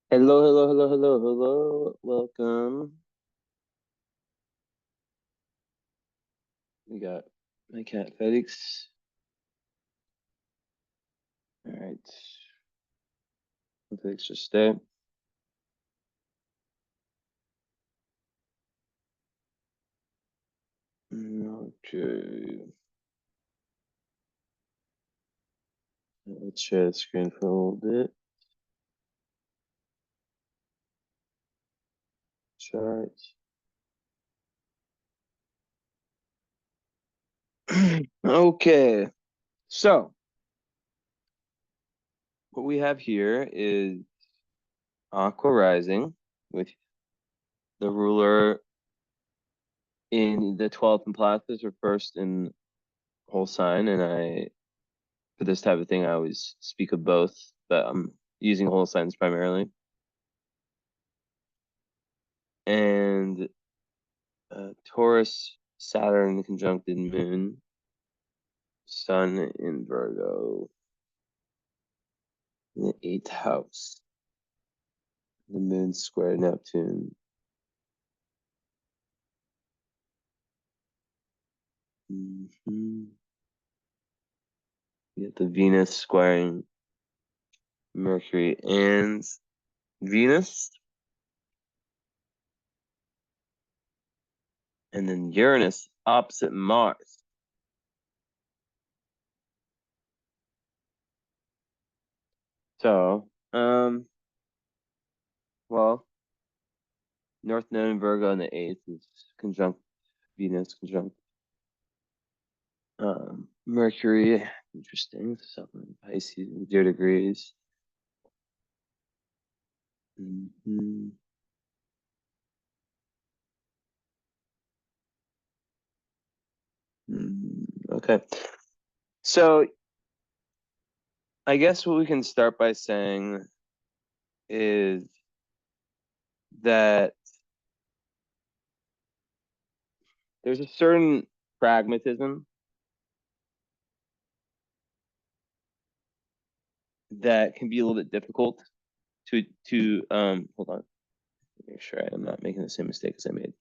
Hello, hello, hello, hello, hello. Welcome. We got my cat Felix. All right. Felix just stay. Okay. Let's share the screen for a little bit. Chart. Okay. So what we have here is Aqua Rising with the ruler in the 12th in Placidus or first in whole sign. And for this type of thing, I always speak of both, but I'm using whole signs primarily. And Taurus, Saturn conjuncted Moon, Sun in Virgo, in the 8th house, the Moon square Neptune. You get the Venus squaring Mercury and Venus, and then Uranus opposite Mars. So, well, North Node in Virgo in the 8th is conjunct Venus, conjunct Mercury. Interesting. Something Pisces, 0 degrees. Okay. So I guess what we can start by saying is that there's a certain pragmatism that can be a little bit difficult to hold on, make sure I'm not making the same mistake as I made.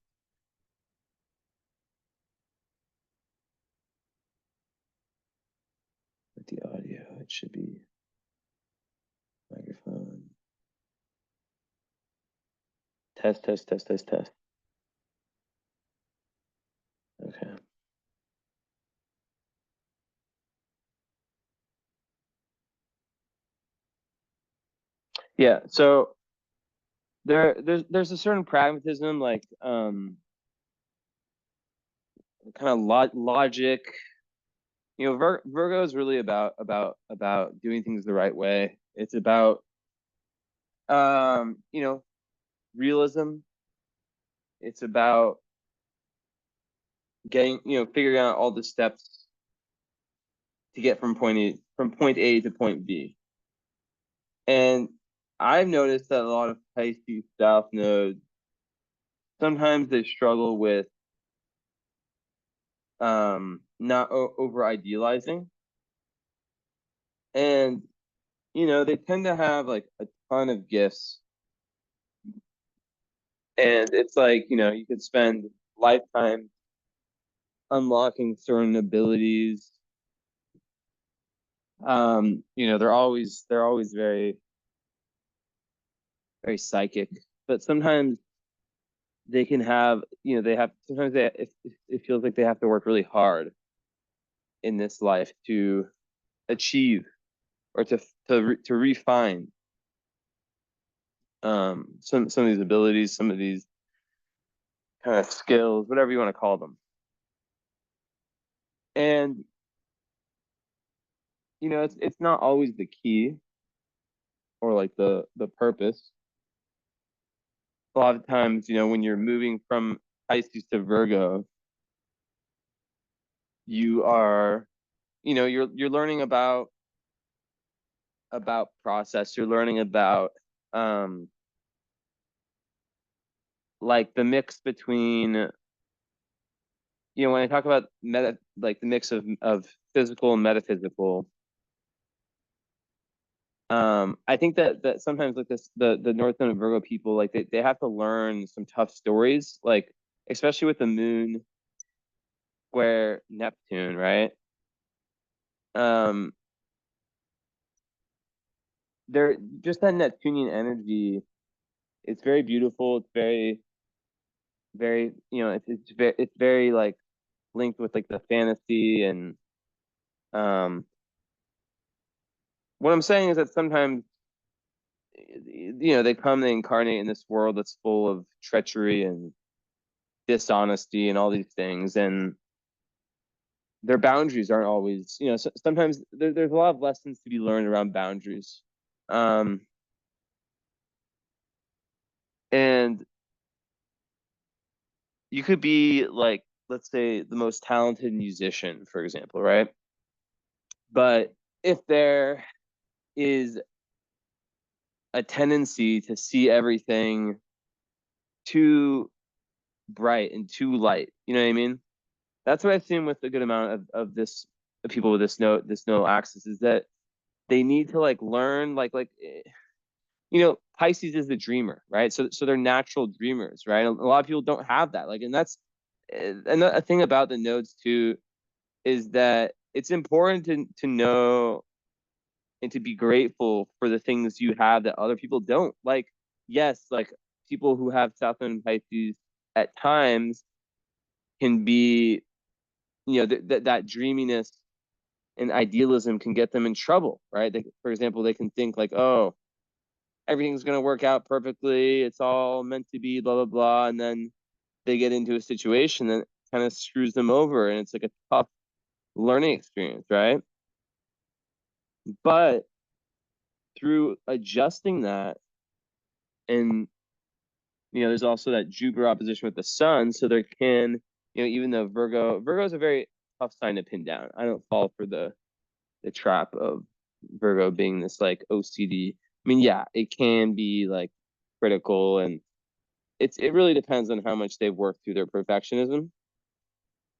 With the audio, it should be microphone. Test, test, test, test, test. Okay. Yeah, so there's a certain pragmatism, like kind of logic. You know, Virgo is really about doing things the right way. It's about you know, realism. It's about figuring out all the steps to get from point A to point B. And I've noticed that a lot of Pisces South nodes sometimes they struggle with not over idealizing, and they tend to have like a ton of gifts, and it's like you could spend lifetime unlocking certain abilities. They're always very, very psychic, but sometimes they can have, they have, sometimes it feels like they have to work really hard in this life to achieve or to refine some of these abilities, some of these kind of skills, whatever you want to call them. And it's not always the key or like the purpose. A lot of times, when you're moving from Pisces to Virgo, you are, you're learning about process. You're learning about like the mix between, when I talk about like the mix of physical and metaphysical, I think that sometimes like this the North Node of Virgo people like they have to learn some tough stories, like especially with the moon square Neptune, right? Um, they're just that Neptunian energy. It's very beautiful. It's very, it's very like linked with like the fantasy and what I'm saying is that sometimes they come, they incarnate in this world that's full of treachery and dishonesty and all these things, and their boundaries aren't always, sometimes there's a lot of lessons to be learned around boundaries. um and you could be like, let's say, the most talented musician, for example, right? But if there is a tendency to see everything too bright and too light, you know what I mean? That's what I've seen with a good amount of this, of people with this no axis, is that they need to like learn Pisces is the dreamer, right? So they're natural dreamers, right? A lot of people don't have that. Like, and that's another thing about the nodes too, is that it's important to know and to be grateful for the things you have that other people don't. Like, yes, like people who have South Node and Pisces at times can be, that dreaminess and idealism can get them in trouble, right? For example, they can think like, oh, everything's going to work out perfectly. It's all meant to be, blah, blah, blah. And then they get into a situation that kind of screws them over. And it's like a tough learning experience, right? But through adjusting that, and, there's also that Jupiter opposition with the sun. So there can, even though Virgo is a very tough sign to pin down. I don't fall for the trap of Virgo being this like OCD. I mean, yeah, it can be like critical, and it really depends on how much they've worked through their perfectionism.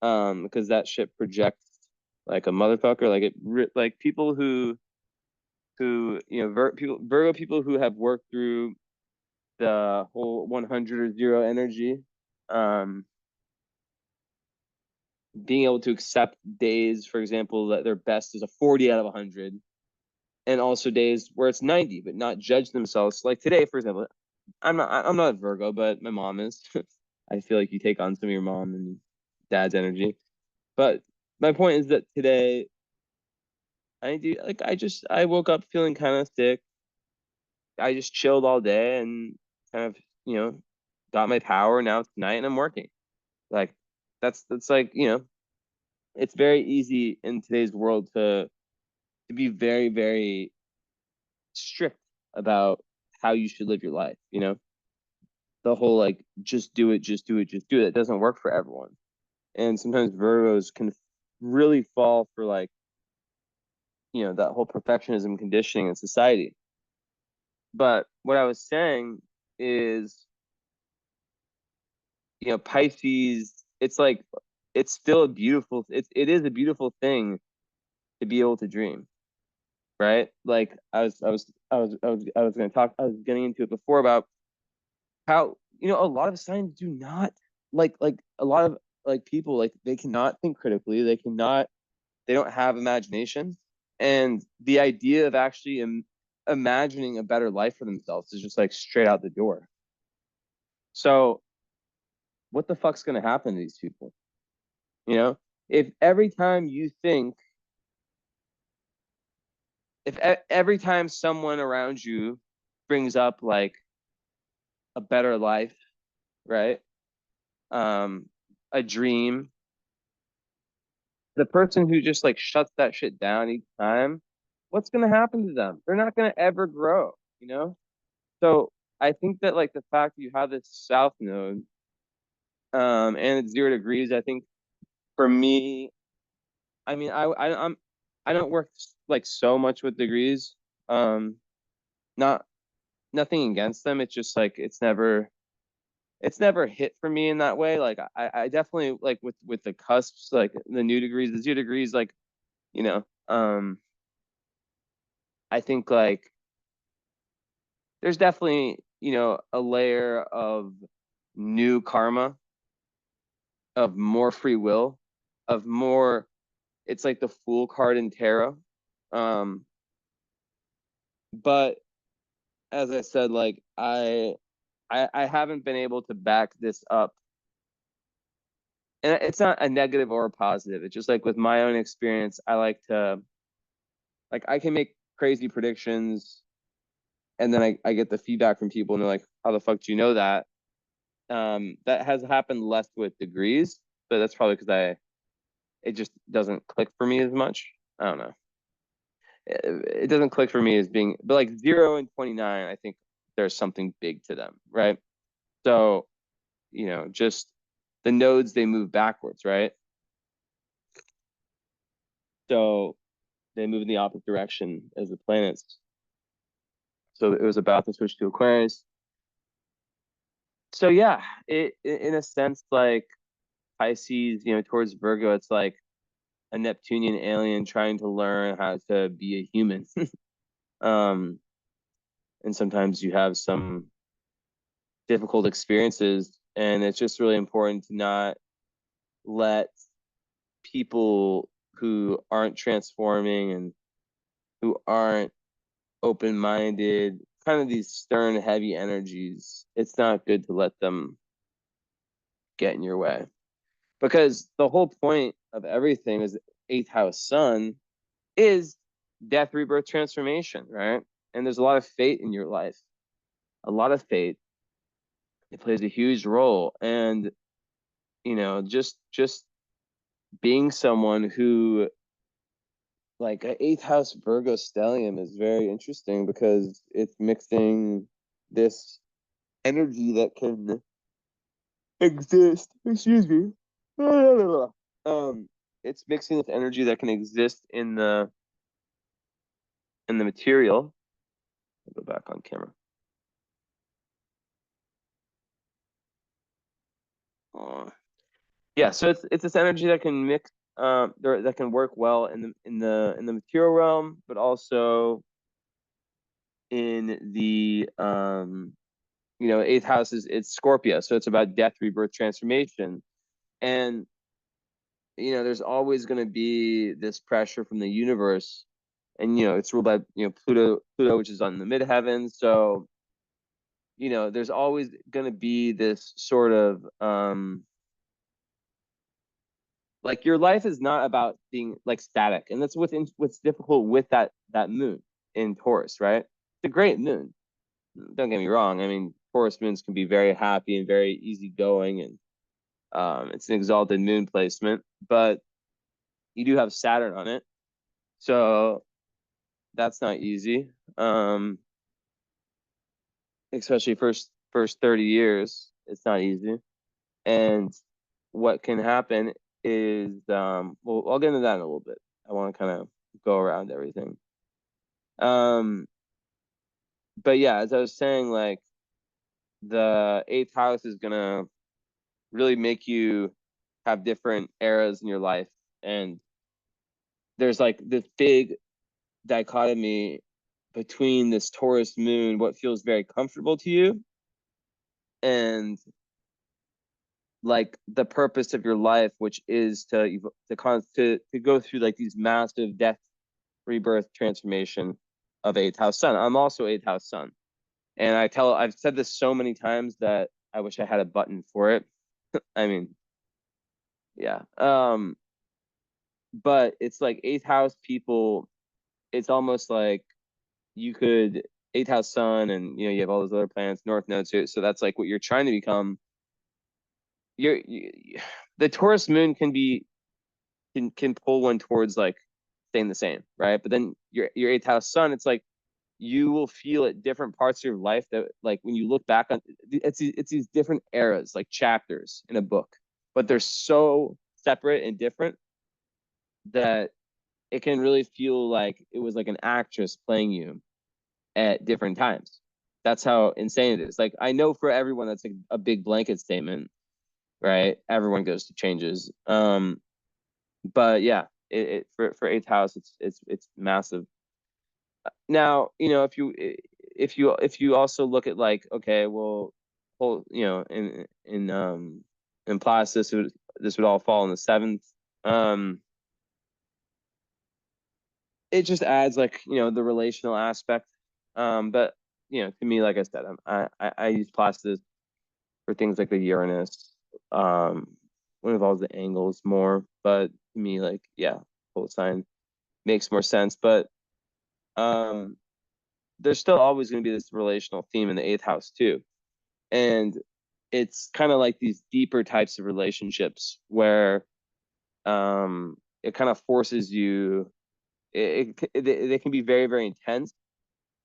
Because that shit projects like a motherfucker. Like like people who Virgo people who have worked through the whole 100 or zero energy, um, being able to accept days, for example, that their best is a 40 out of 100, and also days where it's 90, but not judge themselves. Like today, for example, I'm not a Virgo, but my mom is. I feel like you take on some of your mom and dad's energy. But my point is that today I woke up feeling kind of sick. I just chilled all day and kind of, got my power. Now it's night and I'm working. Like that's like, it's very easy in today's world to be very, very strict about how you should live your life, the whole like just do it, just do it, just do it. It doesn't work for everyone. And sometimes Virgos can really fall for like, that whole perfectionism conditioning in society. But what I was saying is, Pisces, it's like it's still it is a beautiful thing to be able to dream, right? Like I was getting into it before about how, a lot of signs do not, like a lot of like people, like they cannot think critically, they don't have imagination, and the idea of actually imagining a better life for themselves is just like straight out the door. So what the fuck's going to happen to these people? You know, if every time you think, if every time someone around you brings up like a better life, right? Um, a dream, the person who just like shuts that shit down each time, what's going to happen to them? They're not going to ever grow, you know? So I think that like the fact that you have this south node, and it's 0 degrees, I think for me, I mean, I don't work like so much with degrees. Not Nothing against them. It's just like it's never hit for me in that way. Like I definitely like with the cusps, like the new degrees, the 0 degrees, like, you know, I think like there's definitely, a layer of new karma, of more free will, of more, it's like the Fool card in tarot. But as I said, like I haven't been able to back this up. And it's not a negative or a positive. It's just like with my own experience, I like to, like, I can make crazy predictions, and then I get the feedback from people and they're like, how the fuck do you know that? That has happened less with degrees, but that's probably because it just doesn't click for me as much. I don't know. It doesn't click for me as being, but like 0 and 29, I think there's something big to them, right? So, just the nodes, they move backwards, right? So they move in the opposite direction as the planets. So it was about to switch to Aquarius. So yeah, in a sense, like Pisces, towards Virgo, it's like a Neptunian alien trying to learn how to be a human. um, and sometimes you have some difficult experiences, and it's just really important to not let people who aren't transforming and who aren't open-minded, kind of these stern, heavy energies, it's not good to let them get in your way. Because the whole point of everything is eighth house sun is death, rebirth, transformation, right? And there's a lot of fate in your life, a lot of fate. It plays a huge role. And, just being someone who, like, an eighth house Virgo stellium is very interesting because it's mixing this energy that can exist. Excuse me. It's mixing with energy that can exist in the material. I'll go back on camera. Yeah, so it's this energy that can mix, that can work well in the material realm, but also in the eighth house it's Scorpio, so it's about death, rebirth, transformation. And there's always going to be this pressure from the universe, and it's ruled by Pluto, which is on the midheaven. So there's always going to be this sort of like, your life is not about being like static, and that's what's difficult with that moon in Taurus, right? It's a great moon, don't get me wrong. I mean, Taurus moons can be very happy and very easygoing, and it's an exalted moon placement, but you do have Saturn on it, so that's not easy. Especially first 30 years, it's not easy. And what can happen is, well, I'll get into that in a little bit. I want to kind of go around everything. But yeah, as I was saying, like, the eighth house is gonna really make you have different eras in your life, and there's like this big dichotomy between this Taurus moon, what feels very comfortable to you, and like the purpose of your life, which is to go through like these massive death, rebirth, transformation of eighth house sun. I'm also eighth house sun, and I've said this so many times that I wish I had a button for it. I mean, yeah. But it's like eighth house people, it's almost like you could eighth house sun, and you have all those other planets, north node, so that's like what you're trying to become. The Taurus moon can pull one towards like staying the same, right? But then your eighth house sun, it's like you will feel at different parts of your life that, like, when you look back on, it's these different eras, like chapters in a book, but they're so separate and different that it can really feel like it was like an actress playing you at different times. That's how insane it is. Like, I know for everyone that's like a big blanket statement, right? Everyone goes to changes. But yeah, for eighth house, it's massive. Now, if you if you also look at like, okay, well, whole, you know, in Plas, this would all fall in the seventh. It just adds like, you know, the relational aspect. But you know, to me, like I said, I use Plas for things like the Uranus, what involves the angles more. But to me, like, yeah, whole sign makes more sense. But um, there's still always going to be this relational theme in the eighth house too, and it's kind of like these deeper types of relationships where it kind of forces you. They can be very, very intense,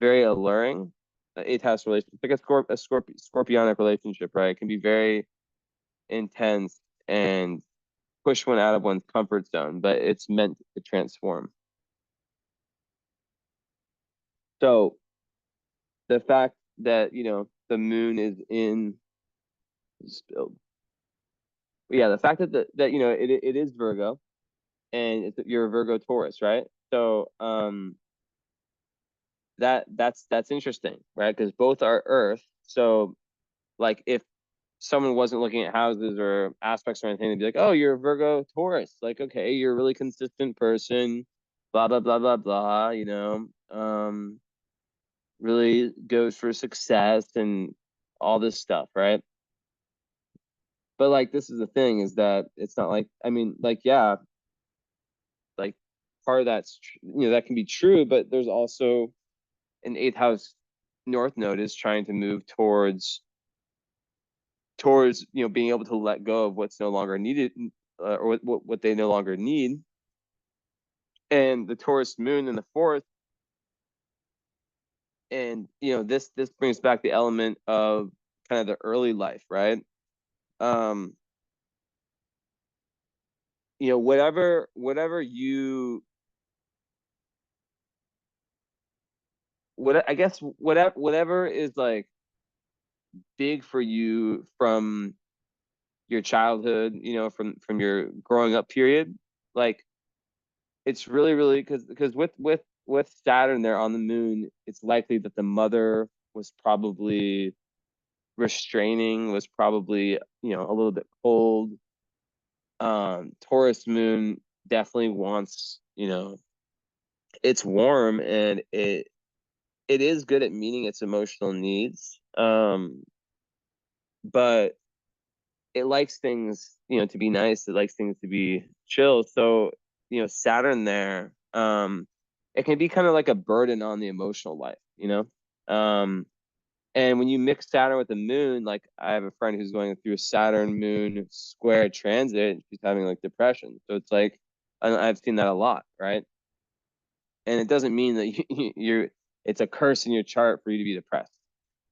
very alluring. Eighth house relationship, like a scorpionic relationship, right? It can be very intense and push one out of one's comfort zone, but it's meant to transform. So the fact that, you know, the moon is in spilled. Yeah, the fact that you know it is Virgo, and you're a Virgo Taurus, right? So that's interesting, right? Because both are Earth. So like if someone wasn't looking at houses or aspects or anything, they'd be like, "Oh, you're a Virgo Taurus. Like, okay, you're a really consistent person, blah blah blah blah blah." You know, really goes for success and all this stuff, right? But like, this is the thing: is that it's not like, I mean, like, yeah, like part of you know, that can be true, but there's also an eighth house North node is trying to move towards, you know, being able to let go of what's no longer needed, or what they no longer need. And the Taurus moon in the fourth, and you know, this brings back the element of kind of the early life, right? um you know, whatever you, what I guess, whatever is like big for you from your childhood, you know, from your growing up period, like it's really, really, because with Saturn there on the moon, it's likely that the mother was probably restraining, was probably, you know, a little bit cold. Taurus moon definitely wants, you know, it's warm, and it is good at meeting its emotional needs. But it likes things, you know, to be nice. It likes things to be chill. So, you know, Saturn there, it can be kind of like a burden on the emotional life, you know? And when you mix Saturn with the moon, like I have a friend who's going through a Saturn moon square transit, and she's having like depression. So it's like, I've seen that a lot, right? And it doesn't mean that it's a curse in your chart for you to be depressed.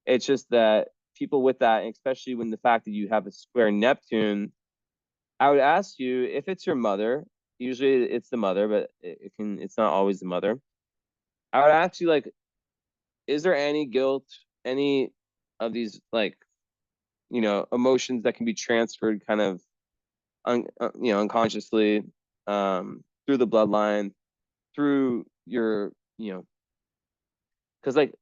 It's just that people with that, especially when the fact that you have a square Neptune, I would ask you if it's your mother. Usually it's the mother, but it's not always the mother. I would ask you, like, is there any guilt, any of these, like, you know, emotions that can be transferred kind of you know, unconsciously, through the bloodline, through your, you know, because like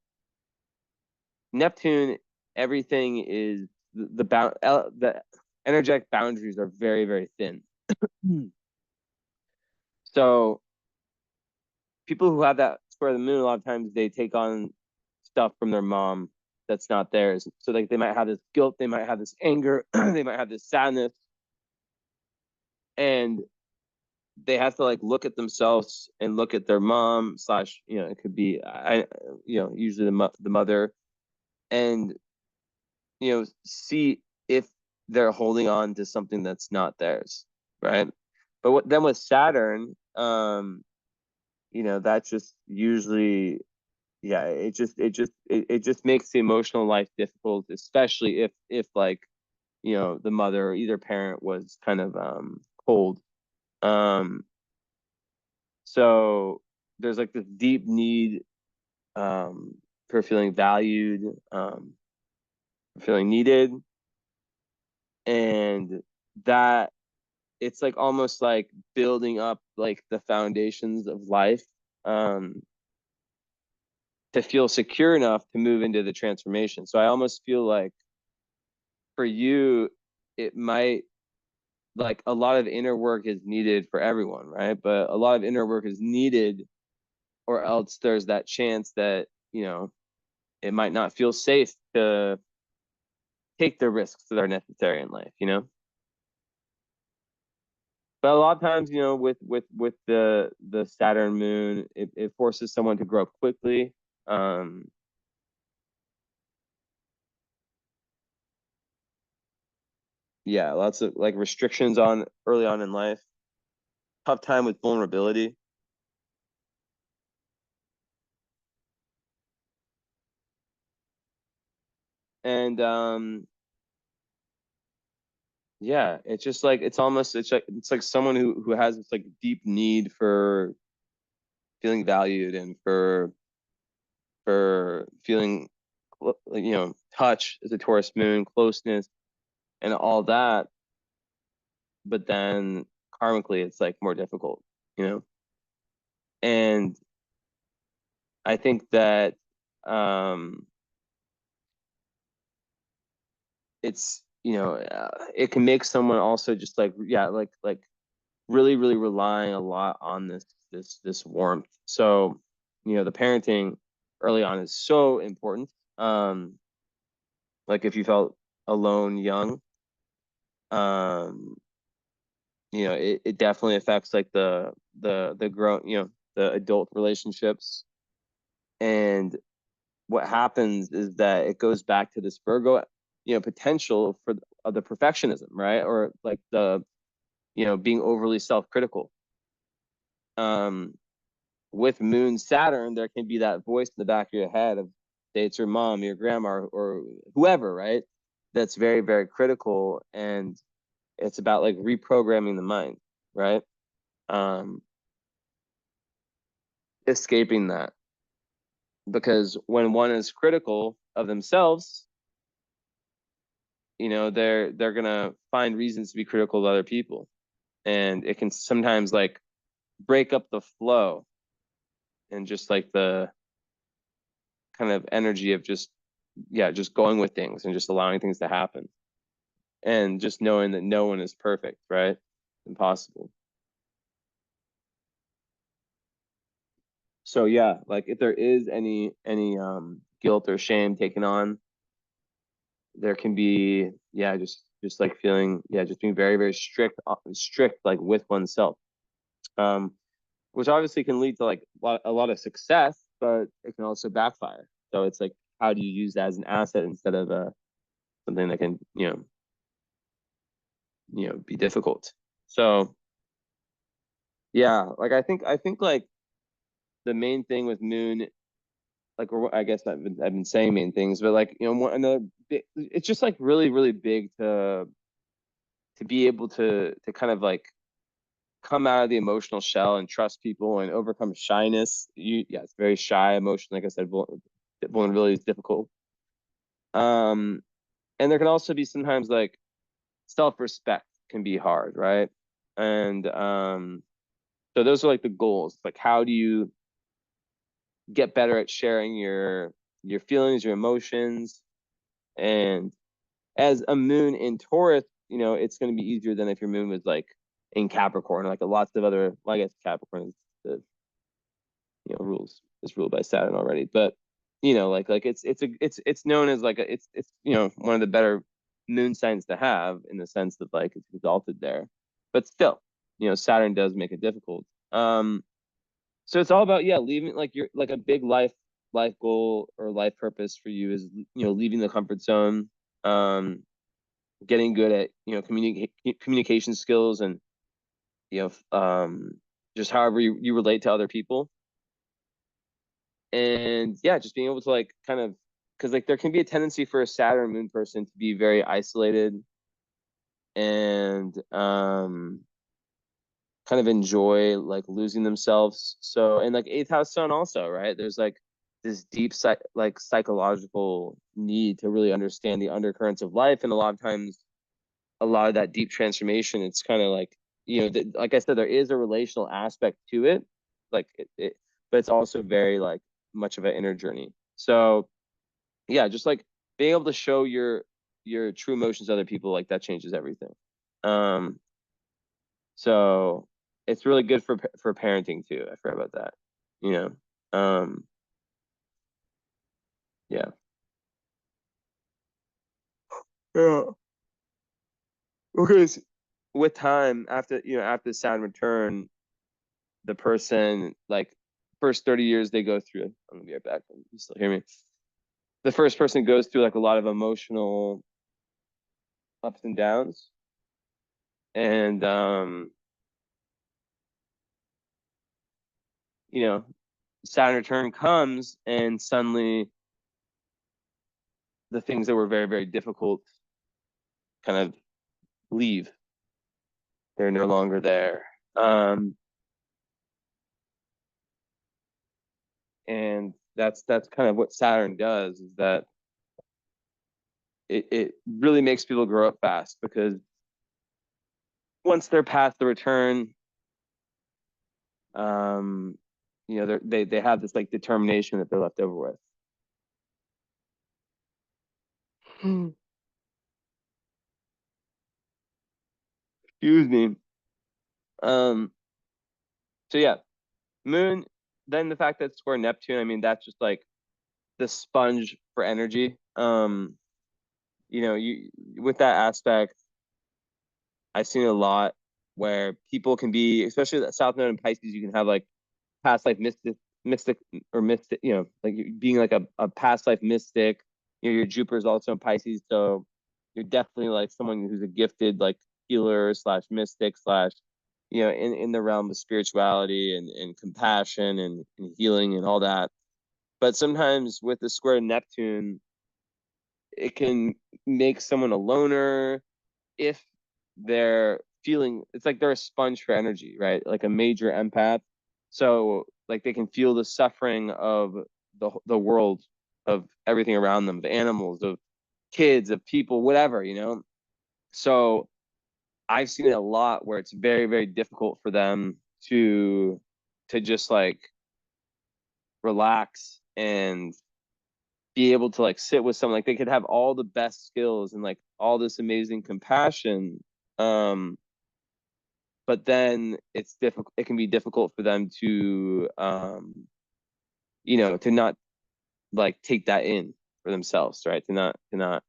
Neptune, everything is the energetic boundaries are very, very thin. So people who have that square of the moon, a lot of times they take on stuff from their mom that's not theirs. So like they might have this guilt, they might have this anger, they might have this sadness, and they have to like look at themselves and look at their mom slash, you know, it could be, you know, usually the mother, and you know, see if they're holding on to something that's not theirs, right? But then with Saturn, you know, that's just usually, yeah, it just makes the emotional life difficult, especially if like, you know, the mother or either parent was kind of cold. Um, so there's like this deep need, um, for feeling valued, for feeling needed, and that it's like almost like building up like the foundations of life, um to feel secure enough to move into the transformation. So I almost feel like for you, it might, like, a lot of inner work is needed for everyone, right? But a lot of inner work is needed, or else there's that chance that, it might not feel safe to take the risks that are necessary in life. But a lot of times, with the Saturn moon, it forces someone to grow up quickly. Yeah, lots of like restrictions on early on in life, tough time with vulnerability. And yeah, it's just like it's like someone who has this like deep need for feeling valued, and for feeling, touch as a Taurus moon, closeness and all that. But then karmically it's like more difficult, you know? And I think that um it's, it can make someone also just like, yeah, like really, really relying a lot on this warmth. So, the parenting early on is so important. Like if you felt alone young, um, it definitely affects like the grown, the adult relationships. And what happens is that it goes back to this Virgo, potential for the perfectionism, right? Or like the, being overly self-critical. Um, with Moon Saturn, there can be that voice in the back of your head of, say it's your mom, your grandma, or whoever, right? That's very, very critical, and it's about like reprogramming the mind, right? Um, Escaping that, because when one is critical of themselves, they're gonna find reasons to be critical of other people, and it can sometimes like break up the flow and just like the kind of energy of just, yeah, just going with things and just allowing things to happen, and just knowing that no one is perfect, right? Impossible. So yeah, like if there is any guilt or shame taken on, there can be, yeah, just like feeling, yeah, just being very, very strict like with oneself. Um, which obviously can lead to like a lot of success, but it can also backfire. So it's like, how do you use that as an asset instead of something that can, be difficult. So yeah, like I think like the main thing with Moon, like, or I guess I've been saying main things, but like, another big, it's just like really, really big to be able to kind of like come out of the emotional shell and trust people and overcome shyness. Yeah, it's very shy emotion. Like I said, vulnerability is difficult. Um, and there can also be sometimes like self-respect can be hard, right? And so those are like the goals. Like, how do you get better at sharing your feelings, your emotions? And as a moon in Taurus, it's going to be easier than if your moon was like in Capricorn, like lots of other, well, I guess Capricorn is the, rules is ruled by Saturn already. But like it's known as like it's one of the better moon signs to have, in the sense that like it's exalted there. But still, Saturn does make it difficult. So it's all about, yeah, leaving like your like a big life goal or life purpose for you is, leaving the comfort zone, getting good at, communication skills, and just however you relate to other people. And yeah, just being able to like kind of, because like there can be a tendency for a Saturn moon person to be very isolated, and kind of enjoy like losing themselves. So, and like eighth house sun also, right? There's like this deep like psychological need to really understand the undercurrents of life, and a lot of times, a lot of that deep transformation, it's kind of like, like I said, there is a relational aspect to it, like but it's also very like much of an inner journey. So yeah, just like being able to show your true emotions to other people, like that changes everything. So it's really good for parenting too. I forgot about that. You know, yeah. Yeah. Okay. With time, after the sound return, the person, like, first 30 years they go through. I'm gonna be right back. You still hear me? The first person goes through like a lot of emotional ups and downs, and you know, Saturn return comes, and suddenly the things that were very, very difficult kind of leave. They're no longer there. And that's kind of what Saturn does, is that it really makes people grow up fast, because once they're past the return, um, they have this like determination that they're left over with. Excuse me. Um, so yeah, Moon. Then the fact that it's square Neptune, I mean, that's just like the sponge for energy. You with that aspect, I've seen a lot where people can be, especially the South Node in Pisces, you can have like past life mystic or mystic, like being like a past life mystic. Your Jupiter is also in Pisces, so you're definitely like someone who's a gifted like healer slash mystic slash, in the realm of spirituality and compassion and healing and all that. But sometimes with the square Neptune, it can make someone a loner if they're feeling, it's like they're a sponge for energy, right? Like a major empath. So like they can feel the suffering of the world, of everything around them, the animals, of kids, of people, whatever. So I've seen it a lot where it's very, very difficult for them to just like relax and be able to like sit with someone. Like they could have all the best skills and like all this amazing compassion, um but then it's difficult, it can be difficult for them to not like take that in for themselves, right? To not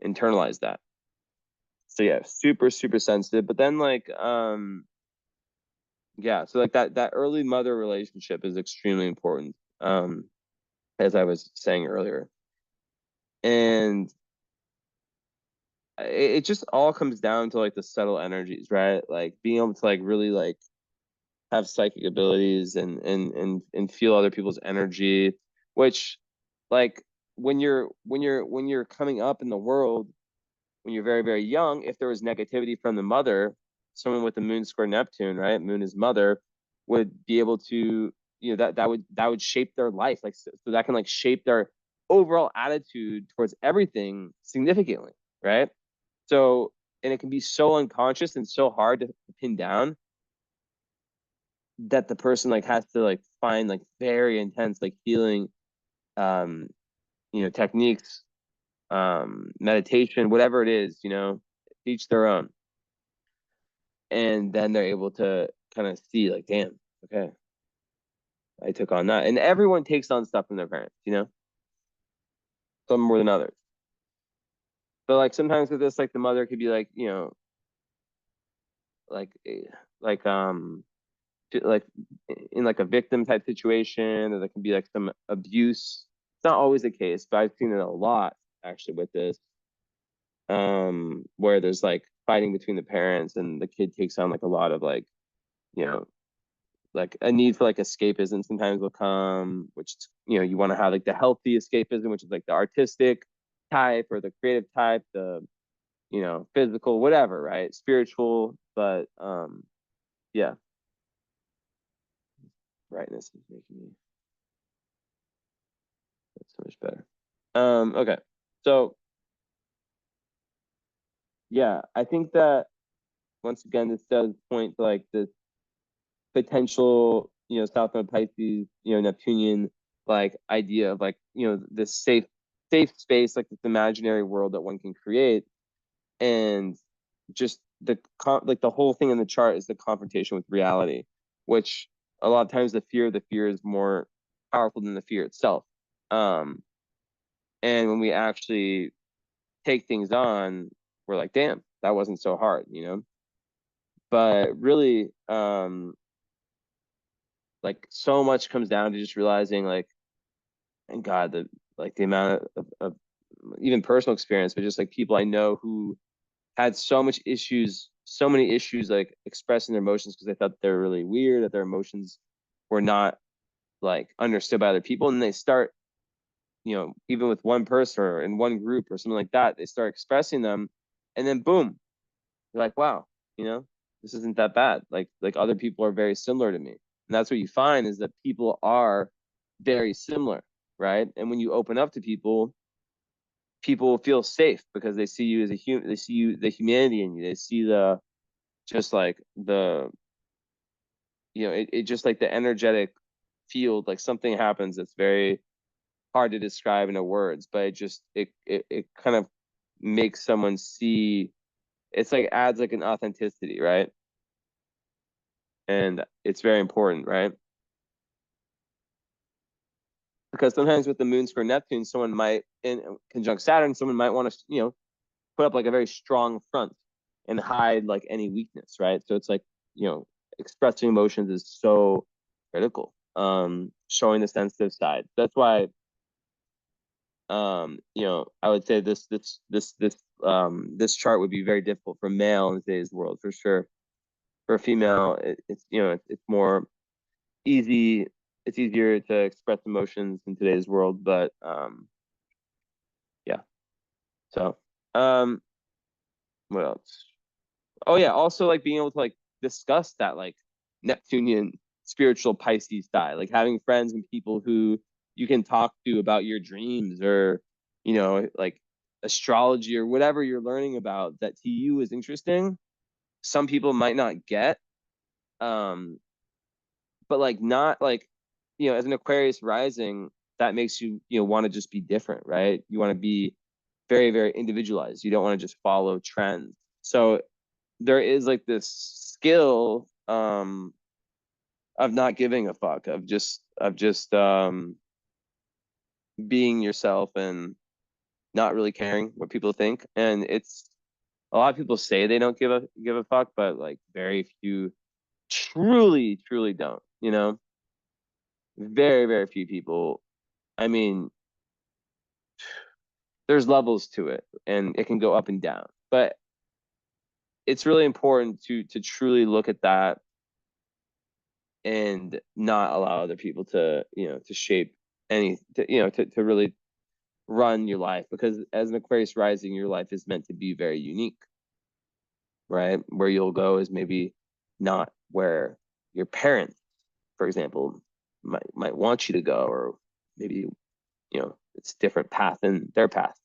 internalize that. So yeah, super, super sensitive. But then like yeah, so like that early mother relationship is extremely important, as I was saying earlier. And it just all comes down to like the subtle energies, right? Like being able to like really like have psychic abilities and feel other people's energy, which, like, when you're coming up in the world, when you're very, very young, if there was negativity from the mother, someone with the moon square Neptune, right? Moon is mother, would be able to, that would shape their life. Like, so that can like shape their overall attitude towards everything significantly, right? So, and it can be so unconscious and so hard to pin down, that the person like has to like find like very intense like healing, um techniques, meditation, whatever it is, each their own. And then they're able to kind of see like, damn, okay, I took on that. And everyone takes on stuff from their parents, some more than others. But like sometimes with this, like the mother could be like, like like like in like a victim type situation, or there can be like some abuse. It's not always the case, but I've seen it a lot actually with this, where there's like fighting between the parents, and the kid takes on like a lot of like, you know like a need for like escapism sometimes will come, which, you want to have like the healthy escapism, which is like the artistic type or the creative type, the, physical, whatever, right? Spiritual. But yeah, brightness is making me so much better. Okay. So yeah, I think that once again, this does point to like this potential, South Node Pisces, Neptunian like idea of like, this safe space, like this imaginary world that one can create. And just like the whole thing in the chart is the confrontation with reality, which a lot of times the fear is more powerful than the fear itself. Um, and when we actually take things on, we're like, damn, that wasn't so hard. But really, like so much comes down to just realizing like, and God, the amount of even personal experience, but just like people I know who had so many issues like expressing their emotions because they thought they were really weird, that their emotions were not like understood by other people. And they start, even with one person or in one group or something like that, they start expressing them. And then boom, you're like, wow, you know, this isn't that bad. Like other people are very similar to me. And that's what you find is that people are very similar, right? And when you open up to people feel safe because they see you as a human, they see you, the humanity in you, they see the just like it just like the energetic field, like something happens that's very hard to describe into words, but it kind of makes someone see, it's like adds like an authenticity, right? And it's very important, right? Because sometimes with the moon square Neptune, someone might in conjunct Saturn, someone might want to, put up like a very strong front and hide like any weakness, right? So it's like, expressing emotions is so critical. Showing the sensitive side. That's why I would say this chart would be very difficult for male in today's world for sure. For a female, it's more easy. It's easier to express emotions in today's world, but yeah. So what else? Oh yeah, also like being able to like discuss that like Neptunian spiritual Pisces side, like having friends and people who you can talk to about your dreams or like astrology or whatever you're learning about that to you is interesting. Some people might not get, um, but like not like as an Aquarius rising, that makes you want to just be different, right? You want to be very very individualized. You don't want to just follow trends. So there is like this skill of not giving a fuck, of just being yourself and not really caring what people think. And it's a lot of people say they don't give a fuck, but like very few truly truly don't. Very very few people. I mean, there's levels to it and it can go up and down, but it's really important to truly look at that and not allow other people to shape to really run your life, because as an Aquarius rising, your life is meant to be very unique, right? Where you'll go is maybe not where your parents, for example, might want you to go, or maybe it's a different path than their path.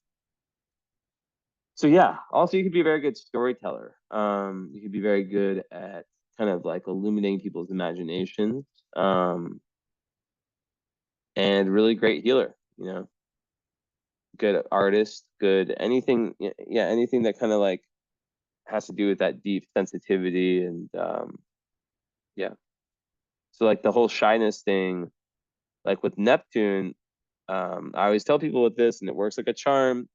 So yeah, also you could be a very good storyteller. You could be very good at kind of like illuminating people's imaginations. Um, and really great healer. Good artist, good anything, yeah, anything that kind of like has to do with that deep sensitivity and yeah. So like the whole shyness thing, like with Neptune, I always tell people with this, and it works like a charm.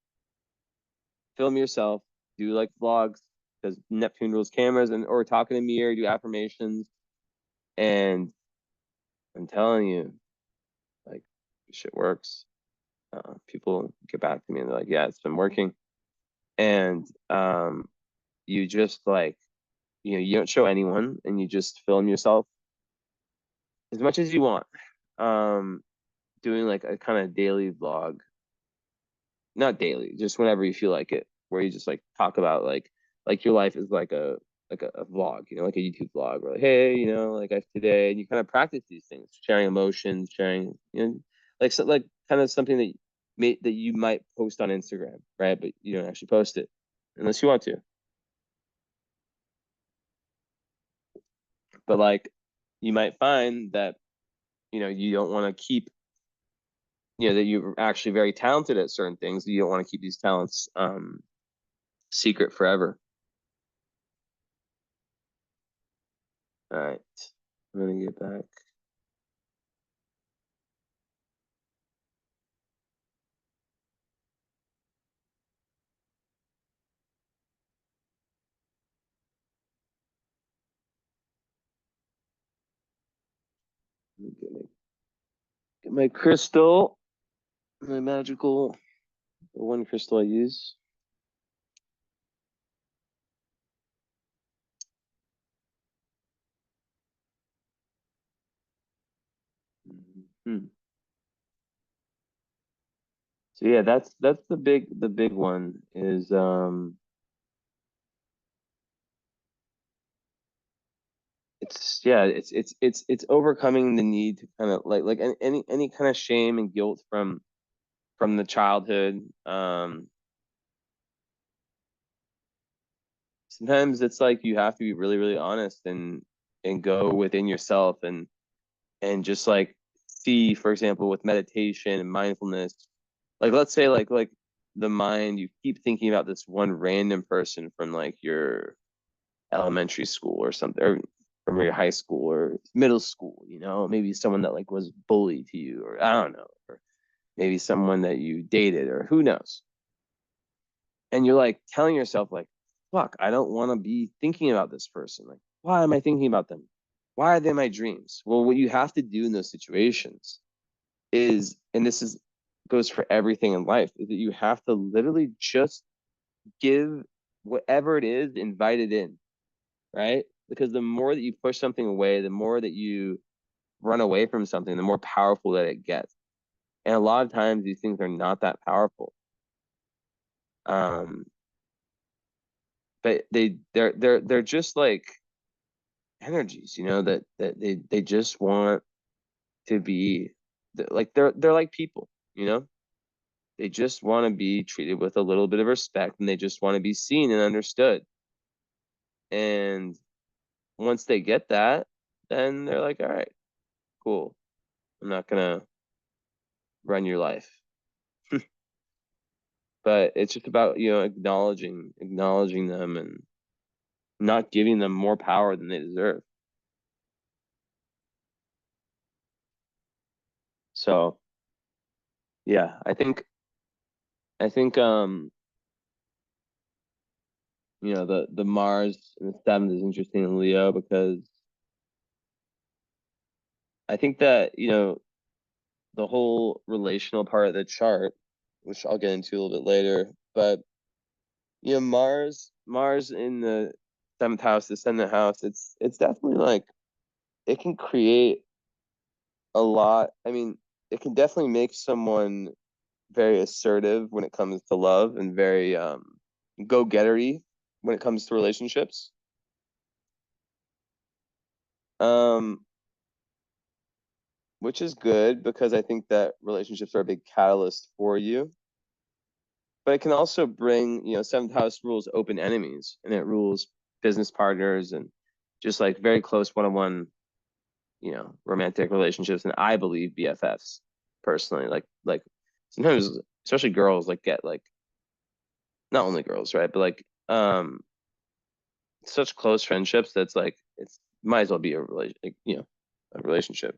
Film yourself, do like vlogs because Neptune rules cameras, and or talk in a mirror, do affirmations, and I'm telling you, like shit works. People get back to me and they're like, yeah, it's been working. And you just like you don't show anyone and you just film yourself as much as you want. um Doing like a kind of daily vlog, not daily, just whenever you feel like it, where you just like talk about like your life is like a vlog, like a YouTube vlog, or like, hey, like I today, and you kind of practice these things, sharing emotions, sharing, like so, like kind of something that you might post on Instagram, right? But you don't actually post it unless you want to. But like you might find that you don't want to keep that you're actually very talented at certain things. You don't want to keep these talents secret forever. All right, I'm gonna get back. Get my crystal, my magical, the one crystal I use. Hmm. So yeah, that's the big one is it's yeah, it's overcoming the need to kind of like any kind of shame and guilt from the childhood. Sometimes it's like you have to be really, really honest and go within yourself and just like see, for example, with meditation and mindfulness, like let's say like the mind, you keep thinking about this one random person from like your elementary school or something, or from your high school or middle school, maybe someone that like was bullied to you, or I don't know, or maybe someone that you dated, or who knows. And you're like telling yourself like, fuck, I don't want to be thinking about this person. Like, why am I thinking about them? Why are they my dreams? Well, what you have to do in those situations is, and this is goes for everything in life, is that you have to literally just give whatever it is, invite it in, right? Because the more that you push something away, the more that you run away from something, the more powerful that it gets. And a lot of times these things are not that powerful. Um, but they're just like energies, that they just want to be like they're like people, they just want to be treated with a little bit of respect, and they just want to be seen and understood. And once they get that, then they're like, all right, cool. I'm not gonna run your life. But it's just about, acknowledging them and not giving them more power than they deserve. So yeah, I think the Mars and the seventh is interesting in Leo because I think that, the whole relational part of the chart, which I'll get into a little bit later, but Mars in the seventh house, the ascendant house, it's definitely like it can create a lot. I mean, it can definitely make someone very assertive when it comes to love and very go-gettery when it comes to relationships. Um, which is good because I think that relationships are a big catalyst for you. But it can also bring, seventh house rules open enemies, and it rules business partners and just like very close one-on-one, romantic relationships, and I believe BFFs personally. Like sometimes, especially girls, like get like not only girls, right? But like such close friendships that's like it's might as well be a relation, like, a relationship.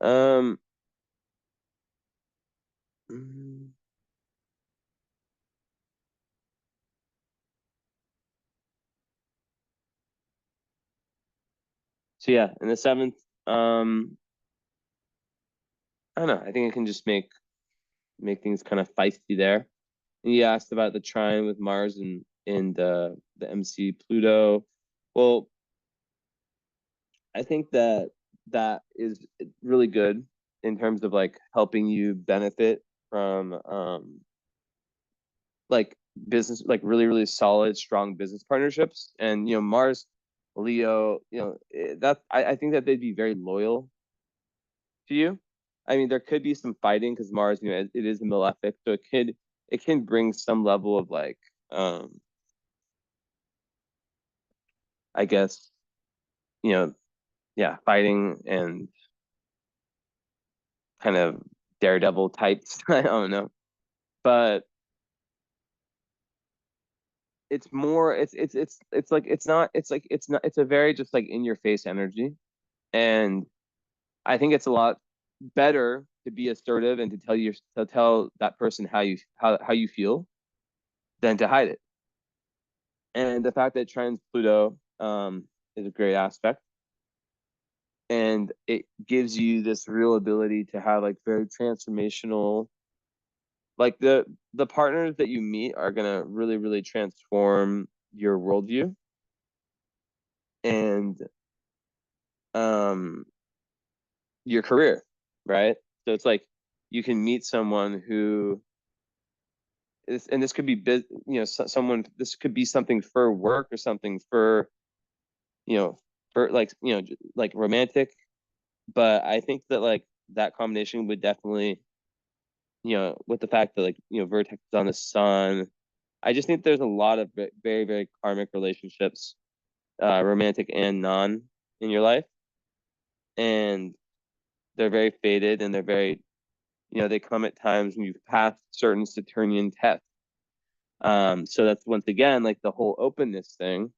Um, mm, so yeah, in the seventh, I don't know. I think it can just make things kind of feisty there. And you asked about the trine with Mars and the MC Pluto. Well, I think that that is really good in terms of like helping you benefit from like business, like really, really solid, strong business partnerships. And Mars, Leo, that I think that they'd be very loyal to you. I mean, there could be some fighting because Mars, it is a malefic, so it can bring some level of like I guess, yeah, fighting and kind of daredevil types. I don't know, but it's more it's like it's a very just like in your face energy, and I think it's a lot better to be assertive and to tell that person how you feel than to hide it. And the fact that it trends Pluto is a great aspect, and it gives you this real ability to have like very transformational, like the partners that you meet are gonna really transform your worldview, and um your career, right? So it's like you can meet someone who is, and this could be someone, this could be something for work or something for, you know, for like, like romantic. But I think that like that combination would definitely, with the fact that like, Vertex is on the sun, I just think there's a lot of very karmic relationships, romantic and non, in your life, and they're very faded, and they're very, they come at times when you've passed certain Saturnian tests. So that's once again like the whole openness thing.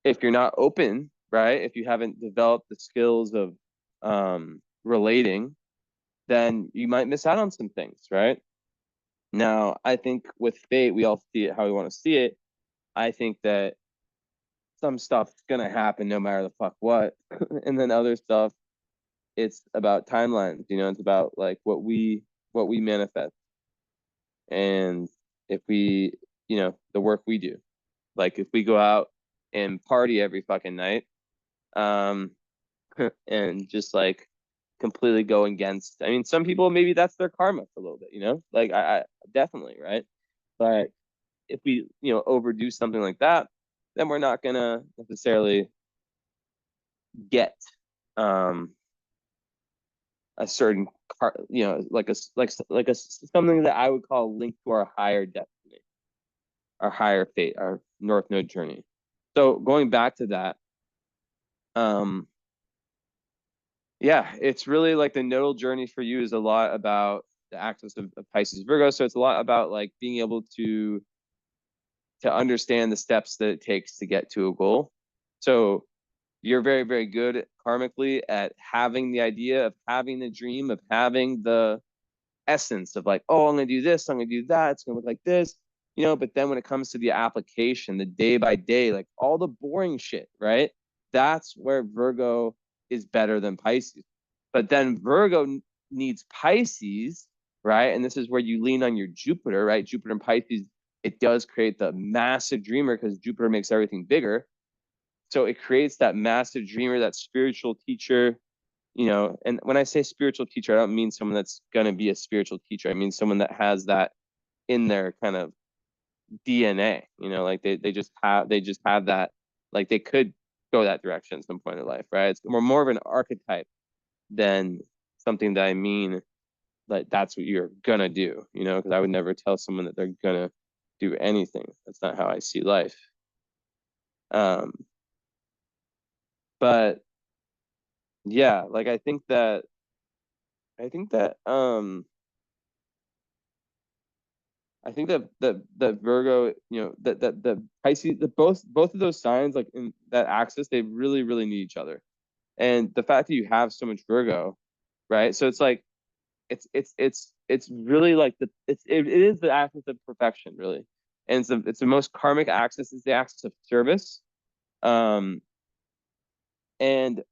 If you're not open, right? If you haven't developed the skills of relating, then you might miss out on some things, right? Now, I think with fate, we all see it how we want to see it. I think that some stuff's gonna happen no matter the fuck what, and then other stuff, it's about timelines. It's about like what we manifest, and if we, the work we do. Like if we go out and party every fucking night, um, and just like completely go against. I mean, some people maybe that's their karma for a little bit. Like I definitely, right. But if we, overdo something like that, then we're not gonna necessarily get um a certain like something that I would call linked to our higher destiny, our higher fate, our North Node journey. So going back to that, um, yeah, it's really like the nodal journey for you is a lot about the axis of Pisces Virgo. So it's a lot about like being able to understand the steps that it takes to get to a goal. So you're very good karmically at having the idea, of having the dream, of having the essence of like, oh, I'm gonna do this, I'm gonna do that, it's gonna look like this, but then when it comes to the application, the day by day, like all the boring shit, right? That's where Virgo is better than Pisces. But then Virgo needs Pisces, right? And this is where you lean on your Jupiter, right? Jupiter and Pisces, it does create the massive dreamer because Jupiter makes everything bigger. So it creates that massive dreamer, that spiritual teacher, and when I say spiritual teacher, I don't mean someone that's going to be a spiritual teacher. I mean someone that has that in their kind of DNA, like they just have that, like they could go that direction at some point in life, right? It's more of an archetype than something that I mean like that's what you're gonna do, because I would never tell someone that they're gonna do anything. That's not how I see life. Um, but yeah, like I think that I think that Virgo, that the Pisces, the both of those signs, like in that axis, they really need each other. And the fact that you have so much Virgo, right? So it's like it's really like it is the axis of perfection, really. And it's the most karmic axis, is the axis of service. Um, and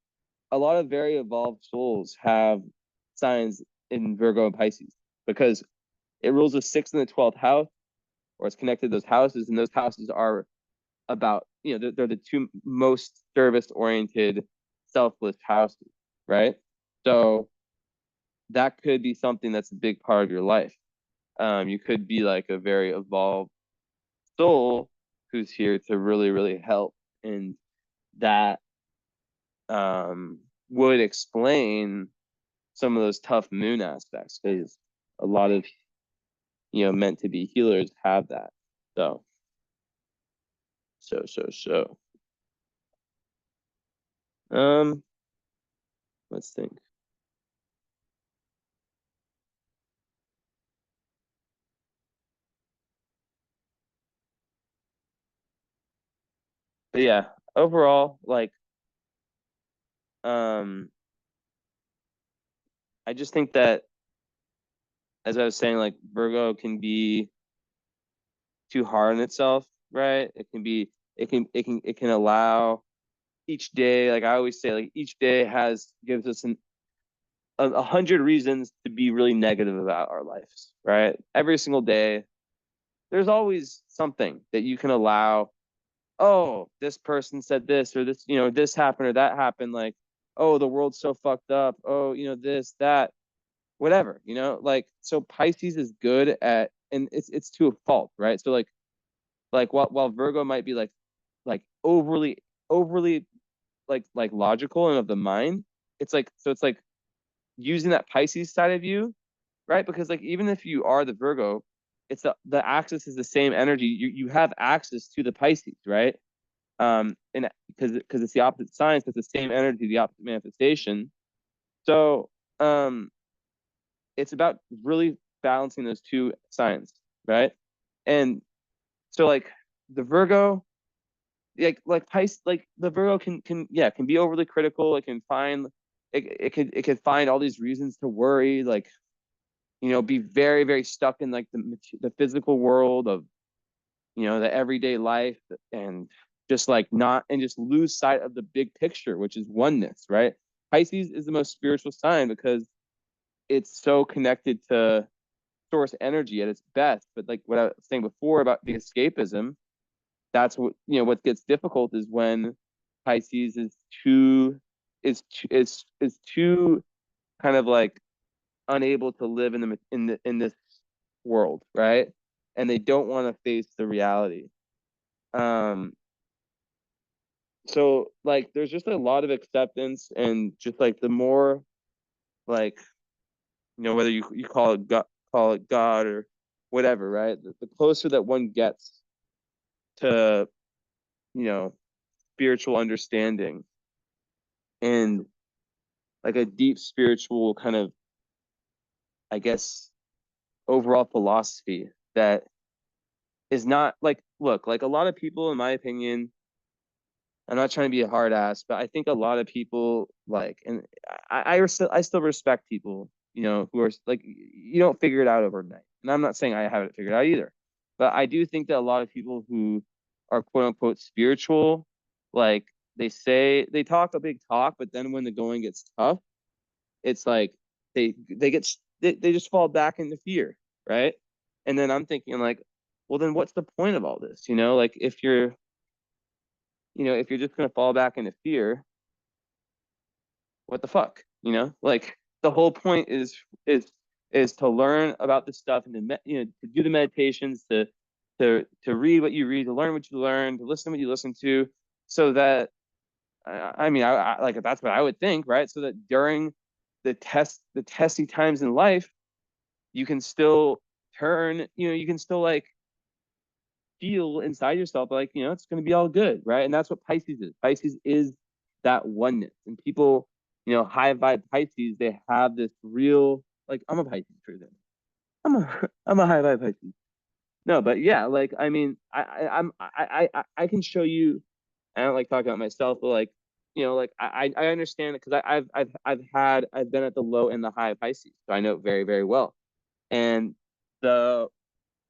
a lot of very evolved souls have signs in Virgo and Pisces because it rules the sixth and the 12th house, or it's connected to those houses, and those houses are about, they're the two most service oriented, selfless houses, right? So that could be something that's a big part of your life. You could be like a very evolved soul who's here to really help, and that would explain some of those tough moon aspects, because a lot of, meant to be healers have that. So so um let's think. But yeah, overall, like, um, I just think that, as I was saying, like Virgo can be too hard on itself, right? It can be, it can allow each day, like I always say, like each day gives us a hundred reasons to be really negative about our lives, right? Every single day, there's always something that you can allow. Oh, this person said this, or this, this happened or that happened. Like, oh, the world's so fucked up. Oh, this, that, whatever, like, so Pisces is good at, and it's to a fault, right? So like while Virgo might be like overly like logical and of the mind, it's like using that Pisces side of you, right? Because like even if you are the Virgo, it's the axis is the same energy. You have access to the Pisces, right? And because it's the opposite signs, it's the same energy, the opposite manifestation. So it's about really balancing those two signs, right? And so like the Virgo, like Pisces, like the Virgo can be overly critical. It can find it could find all these reasons to worry, like be very very stuck in like the physical world of the everyday life, and just like not and just lose sight of the big picture, which is oneness, right? Pisces is the most spiritual sign because it's so connected to source energy at its best. But like what I was saying before about the escapism, that's what gets difficult is when Pisces is too kind of like unable to live in this world, right? And they don't want to face the reality. Um, so like there's just a lot of acceptance, and just like the more like whether you call it God or whatever, right? The closer that one gets to you know spiritual understanding and like a deep spiritual kind of, I guess, overall philosophy that is not like, look, like a lot of people, in my opinion, I'm not trying to be a hard ass, but I think a lot of people like, and I still respect people, who are like, you don't figure it out overnight. And I'm not saying I haven't figured it out either, but I do think that a lot of people who are quote unquote spiritual, like they talk a big talk, but then when the going gets tough, it's like they just fall back into fear, right? And then I'm thinking like, well, then what's the point of all this? Like if you're just gonna fall back into fear, what the fuck? Like the whole point is to learn about this stuff, and to do the meditations, to read what you read, to learn what you learn, to listen to what you listen to, so that I mean, I like that's what I would think, right? So that during the testy times in life, you can still you can still like feel inside yourself like, it's going to be all good, right? And that's what Pisces is. Pisces is that oneness. And people, high vibe Pisces, they have this real, like, I'm a Pisces for them. I'm a high vibe Pisces. No, but yeah, like, I mean, I can show you. I don't like talking about myself, but like, like I understand it because I've been at the low and the high of Pisces, so I know it very very well. And the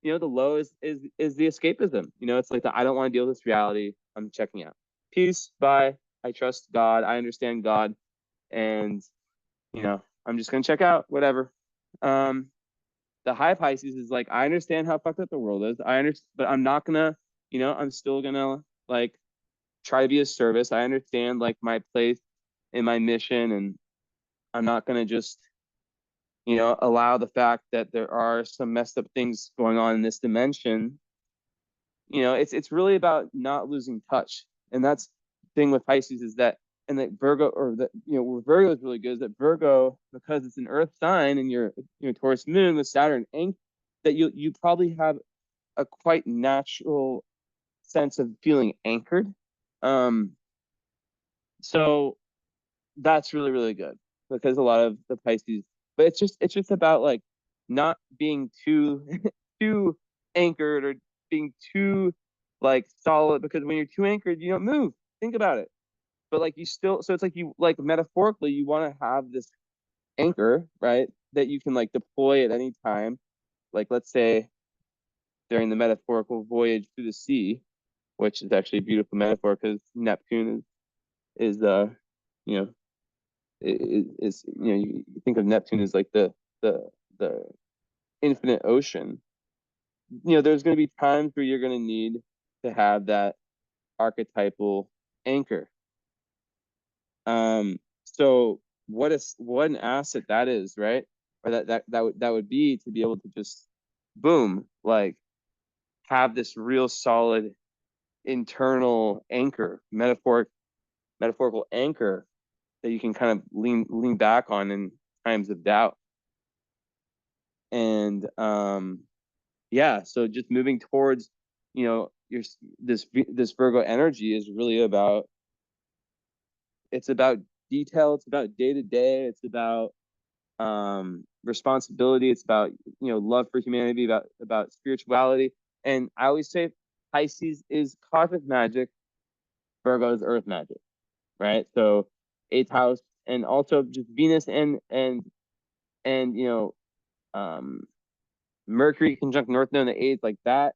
the low is the escapism. It's like I don't want to deal with this reality. I'm checking out. Peace. Bye. I trust God. I understand God, and I'm just gonna check out. Whatever. Um, the high Pisces is like I understand how fucked up the world is. I understand, but I'm not gonna. I'm still gonna like try to be of service. I understand like my place in my mission, and I'm not gonna just allow the fact that there are some messed up things going on in this dimension. It's really about not losing touch, and that's the thing with Pisces is that, and that Virgo, or that where Virgo is really good is that Virgo, because it's an Earth sign and you're Taurus moon with Saturn ink, that you probably have a quite natural sense of feeling anchored. Um, so that's really really good because a lot of the Pisces, but it's just about like not being too too anchored or being too like solid, because when you're too anchored, you don't move. Think about it. But like you still, so it's like you like metaphorically, you want to have this anchor, right? That you can like deploy at any time. Like let's say during the metaphorical voyage through the sea, which is actually a beautiful metaphor because Neptune is you know is you know you think of Neptune as like the the infinite ocean. You know, there's going to be times where you're going to need to have that archetypal anchor. So what an asset that is, right? Or that would be to be able to just boom, like have this real solid internal anchor, metaphorical anchor that you can kind of lean back on in times of doubt. And yeah, so just moving towards, you know, your this Virgo energy is really about, it's about detail, it's about day to day, it's about responsibility, it's about, you know, love for humanity, about spirituality. And I always say Pisces is cosmic magic, Virgo is earth magic, right? So eighth house, and also just Venus and you know, um Mercury conjunct North Node in the eighth, like that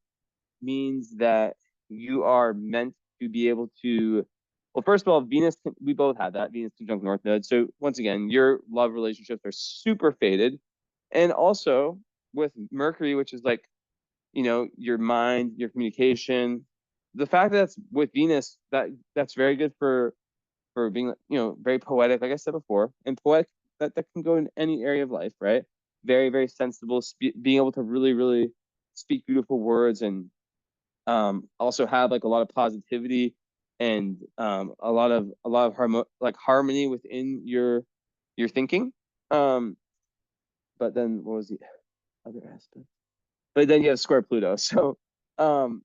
means that you are meant to be able to, well, first of all, Venus, we both had that, Venus conjunct North Node. So once again, your love relationships are super faded. And also with Mercury, which is like, you know, your mind, your communication, the fact that that's with Venus, that's very good for being, you know, very poetic, like I said before, and poetic, that can go in any area of life, right? Very, very sensible, being able to really, really speak beautiful words, and also have like a lot of positivity and a lot of harmony within your thinking. But then what was the other aspect? But then you have square Pluto, so um,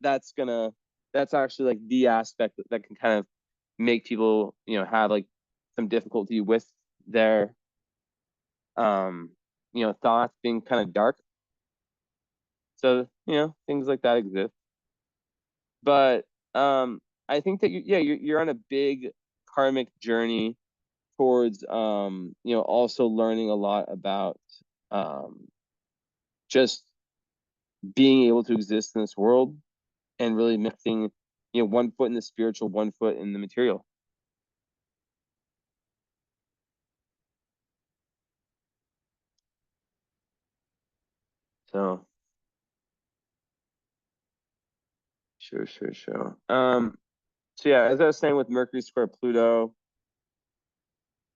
that's gonna that's actually like the aspect that can kind of make people, you know, have like some difficulty with their um thoughts being kind of dark. So, you know, things like that exist. But I think that you're on a big karmic journey towards you know, also learning a lot about um just being able to exist in this world, and really mixing, you know, one foot in the spiritual, one foot in the material. So sure, sure, sure. So yeah, as I was saying with Mercury square Pluto,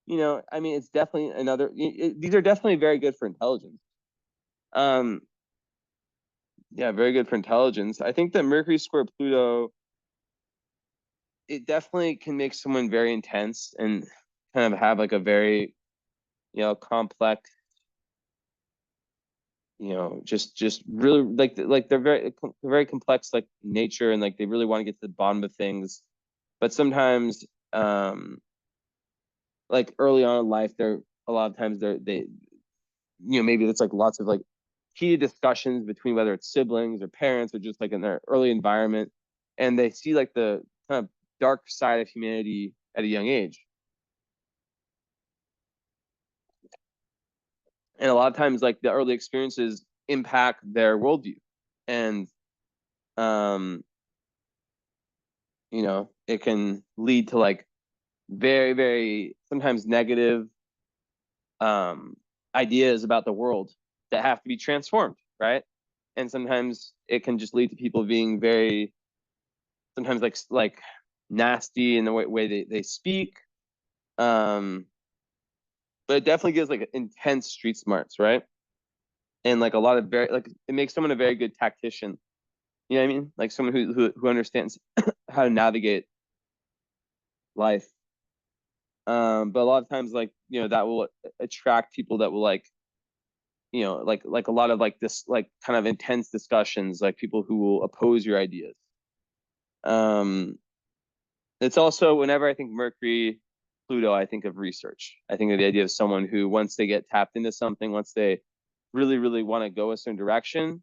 you know, I mean, it's definitely another. These are definitely very good for intelligence. Um, yeah, very good for intelligence. I think that Mercury square Pluto, it definitely can make someone very intense and kind of have like a very, you know, complex, you know, just really like they're very complex like nature, and like they really want to get to the bottom of things. But sometimes, like early on in life, they're a lot of times they you know, maybe it's like lots of like heated discussions between whether it's siblings or parents or just like in their early environment, and they see like the kind of dark side of humanity at a young age. And a lot of times like the early experiences impact their worldview, and um you know, it can lead to like very, very sometimes negative um ideas about the world that have to be transformed, right? And sometimes it can just lead to people being very, sometimes like nasty in the way they speak. um but it definitely gives like intense street smarts, right? And like a lot of very, like it makes someone a very good tactician. You know what I mean? Like someone who understands how to navigate life. But a lot of times, like, you know, that will attract people that will like, you know, like a lot of like this like kind of intense discussions, like people who will oppose your ideas. um it's also, whenever I think Mercury Pluto, I think of research. I think of the idea of someone who, once they get tapped into something, once they really, really want to go a certain direction,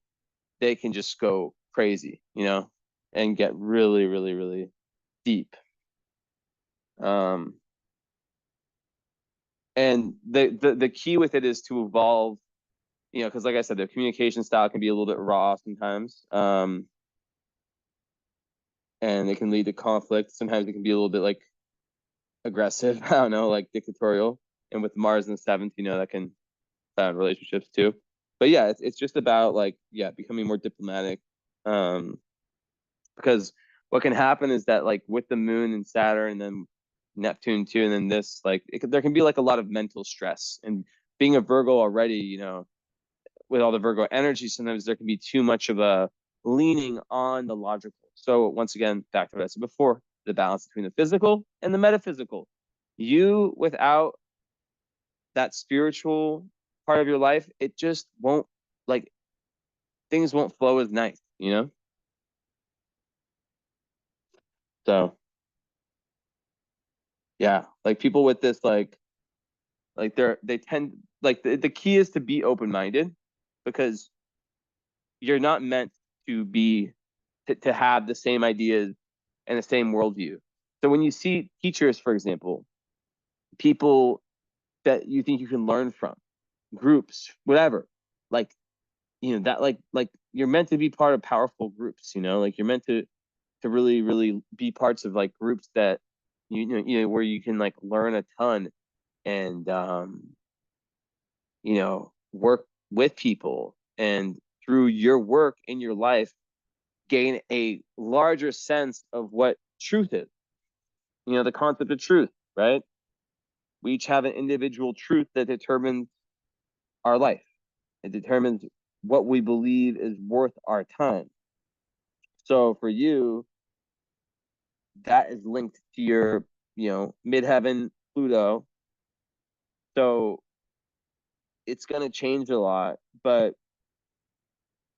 they can just go crazy, you know? and get really, really, really deep. Um, and the key with it is to evolve, because like I said, their communication style can be a little bit raw sometimes. And it can lead to conflict. Sometimes it can be a little bit like aggressive, I don't know, like dictatorial. And with Mars in the seventh, that can sound relationships too. But yeah, it's just about like, yeah, becoming more diplomatic. Because what can happen is that like with the moon and Saturn and then Neptune too, and then this, like there can be like a lot of mental stress. And being a Virgo already, with all the Virgo energy, sometimes there can be too much of a leaning on the logical. So once again, back to what I said before, the balance between the physical and the metaphysical. You without that spiritual part of your life, it just won't, like, things won't flow as nice. So yeah, like people with this, like they tend, like the key is to be open-minded, because you're not meant to be to have the same ideas and the same worldview. So when you see teachers, for example, people that you think you can learn from, groups, whatever, like, that, like you're meant to be part of powerful groups, like you're meant to really, really be parts of like groups that where you can like learn a ton, and work with people, and through your work in your life gain a larger sense of what truth is. The concept of truth, right? We each have an individual truth that determines our life. It determines what we believe is worth our time. So for you, that is linked to your, midheaven Pluto. So it's going to change a lot, but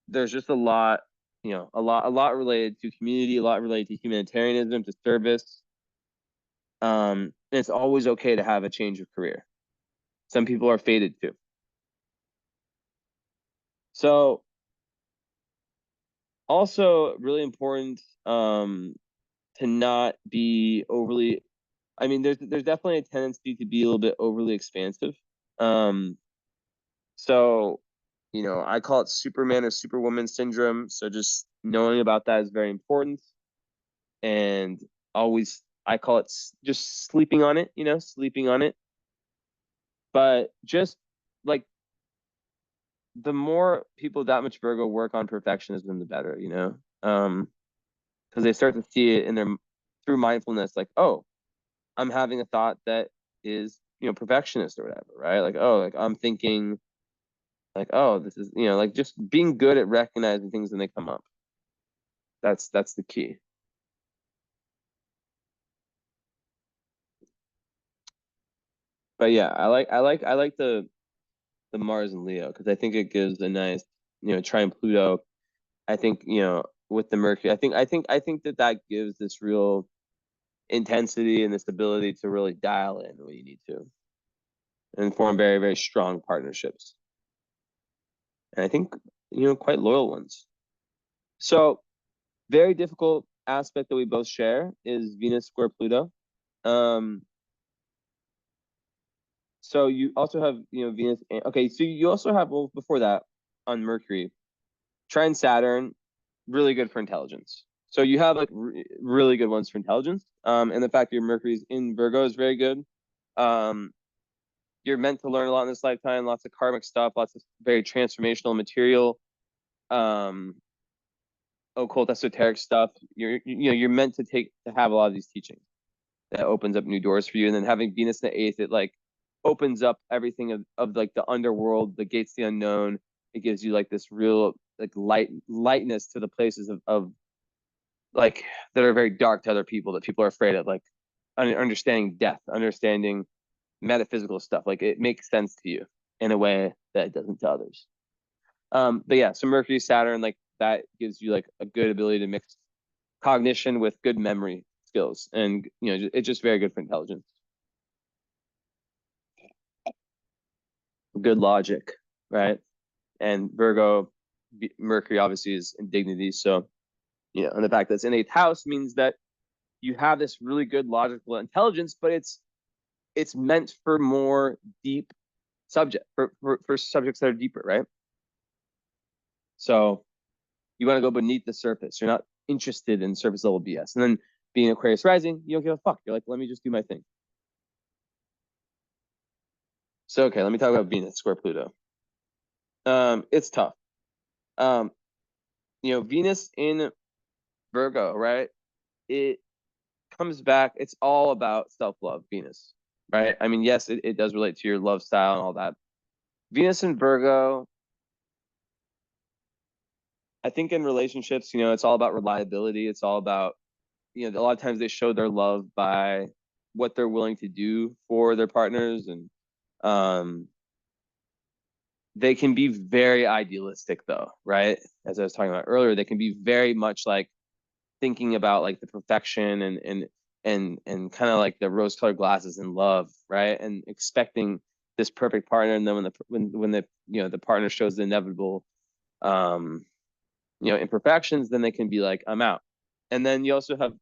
there's just a lot, a lot related to community, a lot related to humanitarianism, to service. And it's always okay to have a change of career. Some people are fated to. So also really important, to not be overly, I mean, there's definitely a tendency to be a little bit overly expansive. Um, so, I call it Superman or Superwoman syndrome. So just knowing about that is very important. And always, I call it just sleeping on it, sleeping on it. But just like the more people that much Virgo work on perfectionism, the better. Because they start to see it in their through mindfulness, like, oh, I'm having a thought that is, perfectionist or whatever, right? Like, oh, like I'm thinking, like, oh, this is, like just being good at recognizing things when they come up. That's the key. But yeah, I like the Mars and Leo, because I think it gives a nice, trine Pluto. I think, with the Mercury, I think that gives this real intensity and this ability to really dial in when you need to, and form very, very strong partnerships. And I think, quite loyal ones. So very difficult aspect that we both share is Venus square Pluto. Um, so you also have, Venus. Okay, so you also have, well, before that, on Mercury, trine Saturn, really good for intelligence. So you have like really good ones for intelligence. And the fact that your Mercury's in Virgo is very good. Um, you're meant to learn a lot in this lifetime, lots of karmic stuff, lots of very transformational material, um, occult, esoteric stuff. You're meant to have a lot of these teachings that opens up new doors for you. And then having Venus in the eighth, it like opens up everything of like the underworld, the gates to the unknown. It gives you like this real like lightness to the places of like that are very dark to other people, that people are afraid of, like understanding death, understanding metaphysical stuff. Like it makes sense to you in a way that it doesn't to others. But yeah, so Mercury, Saturn, like that gives you like a good ability to mix cognition with good memory skills, and it's just very good for intelligence. Good logic, right? And Virgo, Mercury obviously is in dignity, so And the fact that it's in eighth house means that you have this really good logical intelligence, but it's meant for more deep for subjects that are deeper, right? So you want to go beneath the surface. You're not interested in surface level BS. And then being Aquarius rising, you don't give a fuck. You're like, let me just do my thing. So okay, let me talk about Venus square Pluto. It's tough. Venus in Virgo, right? It comes back. It's all about self-love, Venus, right? I mean, yes, it does relate to your love style and all that. Venus in Virgo, I think in relationships, it's all about reliability. It's all about, a lot of times they show their love by what they're willing to do for their partners. And they can be very idealistic though, right? As I was talking about earlier, they can be very much like thinking about like the perfection and kind of like the rose-colored glasses in love, right? And expecting this perfect partner, and then when the partner shows the inevitable imperfections, then they can be like, I'm out. And then you also have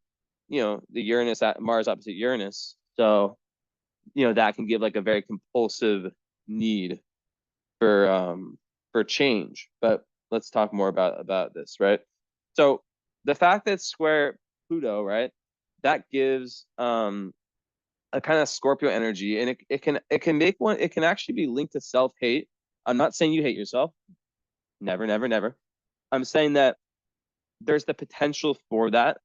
the Uranus at Mars opposite Uranus, so that can give like a very compulsive need for change. But let's talk more about this, right? So the fact that it's square Pluto, right, that gives a kind of Scorpio energy, and it can make one. It can actually be linked to self-hate. I'm not saying you hate yourself. Never, never, never. I'm saying that there's the potential for that,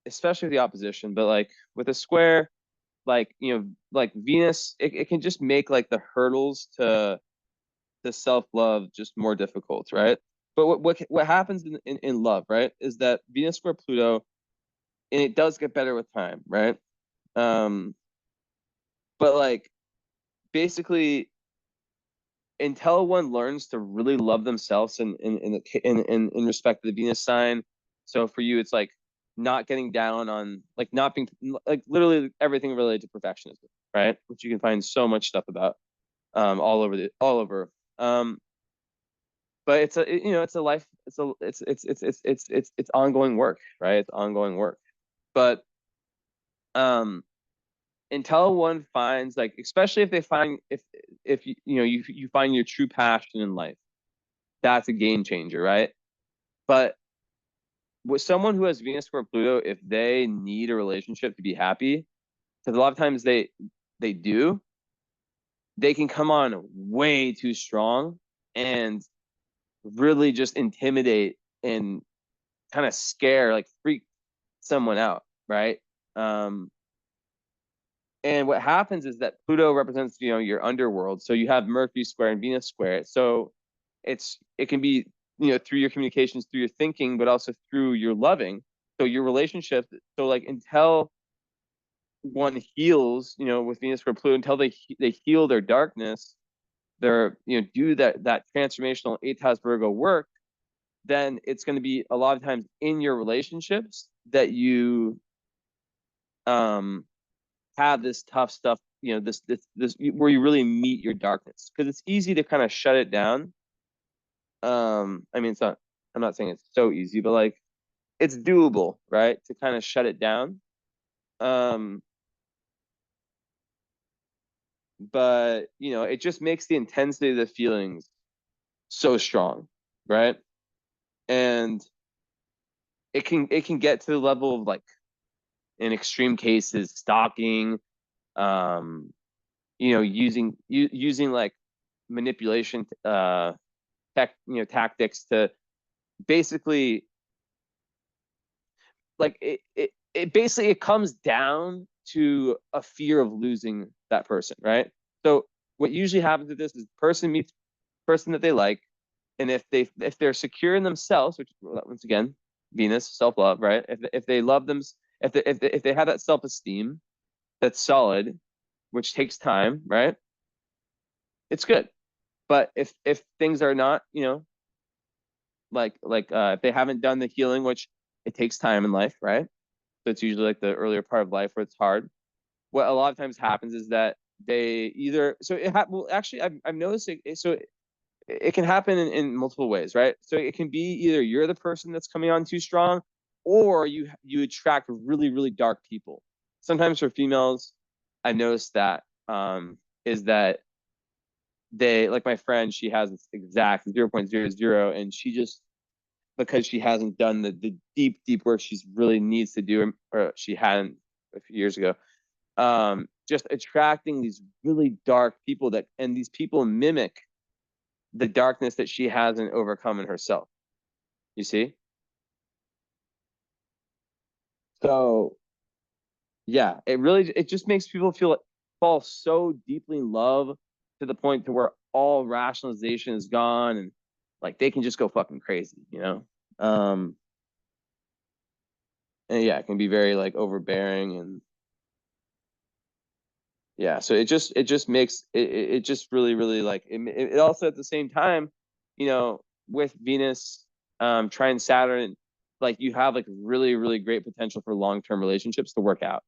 especially with the opposition. But like with a square, like like Venus, it can just make like the hurdles to self-love just more difficult, right? But what happens in love, right, is that Venus square Pluto, and it does get better with time, right? Um, but like basically until one learns to really love themselves in respect to the Venus sign. So for you, it's like not getting down on like not being like literally everything related to perfectionism, right? Which you can find so much stuff about all over. But it's a life, it's ongoing work, right? It's ongoing work. But um until one finds like, especially if they find if you find your true passion in life, that's a game changer, right? But with someone who has Venus square Pluto, if they need a relationship to be happy, because a lot of times they do, they can come on way too strong and really just intimidate and kind of scare, like freak someone out, right? Um, and what happens is that Pluto represents, your underworld. So you have Mercury square and Venus square. So it can be, through your communications, through your thinking, but also through your loving. So your relationship. So like until one heals, with Venus square Pluto, until they heal their darkness, they're do that transformational eighth house Virgo work, then it's going to be a lot of times in your relationships that you have this tough stuff, this where you really meet your darkness, because it's easy to kind of shut it down. I mean, it's not. I'm not saying it's so easy, but like it's doable, right? To kind of shut it down. Um, but it just makes the intensity of the feelings so strong, right? And it can get to the level of like, in extreme cases, stalking, um, using like manipulation, tactics to basically like it basically it comes down to a fear of losing that person, right? So what usually happens with this is person meets person that they like, and if they're secure in themselves, which once again, Venus, self-love, right? If they love them, if they have that self-esteem that's solid, which takes time, right? It's good. But if things are not, if they haven't done the healing, which it takes time in life, right? So it's usually like the earlier part of life where it's hard. What a lot of times happens is that they either well, actually I've noticed it, so it can happen in multiple ways, right? So it can be either you're the person that's coming on too strong, or you attract really, really dark people. Sometimes for females, I noticed that is that they, like my friend, she has this exact 0.00, and she just, because she hasn't done the deep work she's really needs to do, or she hadn't a few years ago, just attracting these really dark people, that, and these people mimic the darkness that she hasn't overcome in herself. You see? So yeah, it just makes people feel like, fall so deeply in love to the point to where all rationalization is gone, and like they can just go fucking crazy, you know? And yeah, it can be very like overbearing, and yeah, so it just makes it just really, really like it also at the same time, you know, with Venus trying Saturn, like you have like really, really great potential for long-term relationships to work out.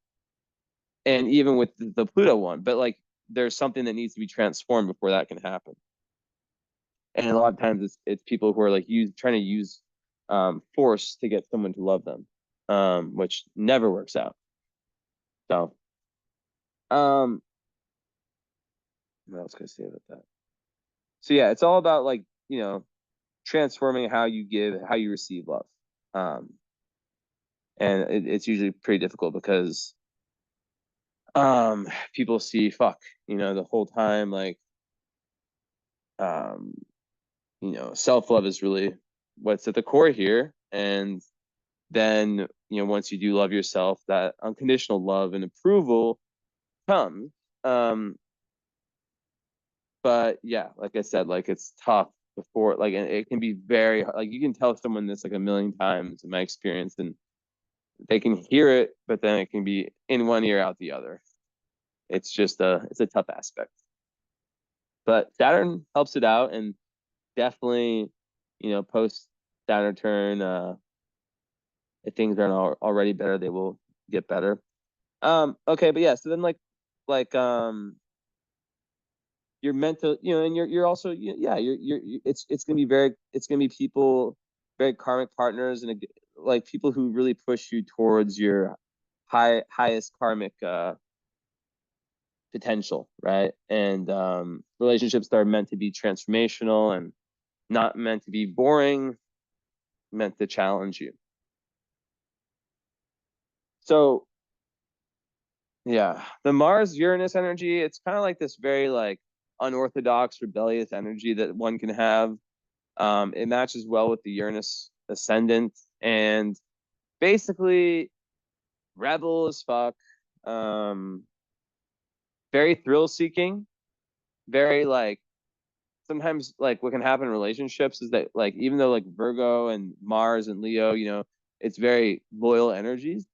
And even with the Pluto one, but like there's something that needs to be transformed before that can happen. And a lot of times it's people who are like trying to use force to get someone to love them, which never works out. So um what else can I say about that? So yeah, it's all about like, transforming how you give, how you receive love. Um and it's usually pretty difficult because people see fuck, the whole time, like um self-love is really what's at the core here. And then, once you do love yourself, that unconditional love and approval comes. Um, but yeah, like I said, like it's tough before, like, and it can be very, like, you can tell someone this like a million times in my experience, and they can hear it, but then it can be in one ear out the other. It's a tough aspect. But Saturn helps it out, and definitely, post Saturn turn, if things aren't already better, they will get better. Okay, but yeah, so then like your mental, and you're also, yeah, it's gonna be it's gonna be people, very karmic partners, and like people who really push you towards your highest karmic potential, right? And relationships that are meant to be transformational and not meant to be boring, meant to challenge you. So yeah, the Mars Uranus energy, it's kind of like this very like unorthodox, rebellious energy that one can have. It matches well with the Uranus ascendant, and basically rebel as fuck. Um, Very thrill seeking, very like, sometimes like what can happen in relationships is that, like, even though like Virgo and Mars and Leo, it's very loyal energies.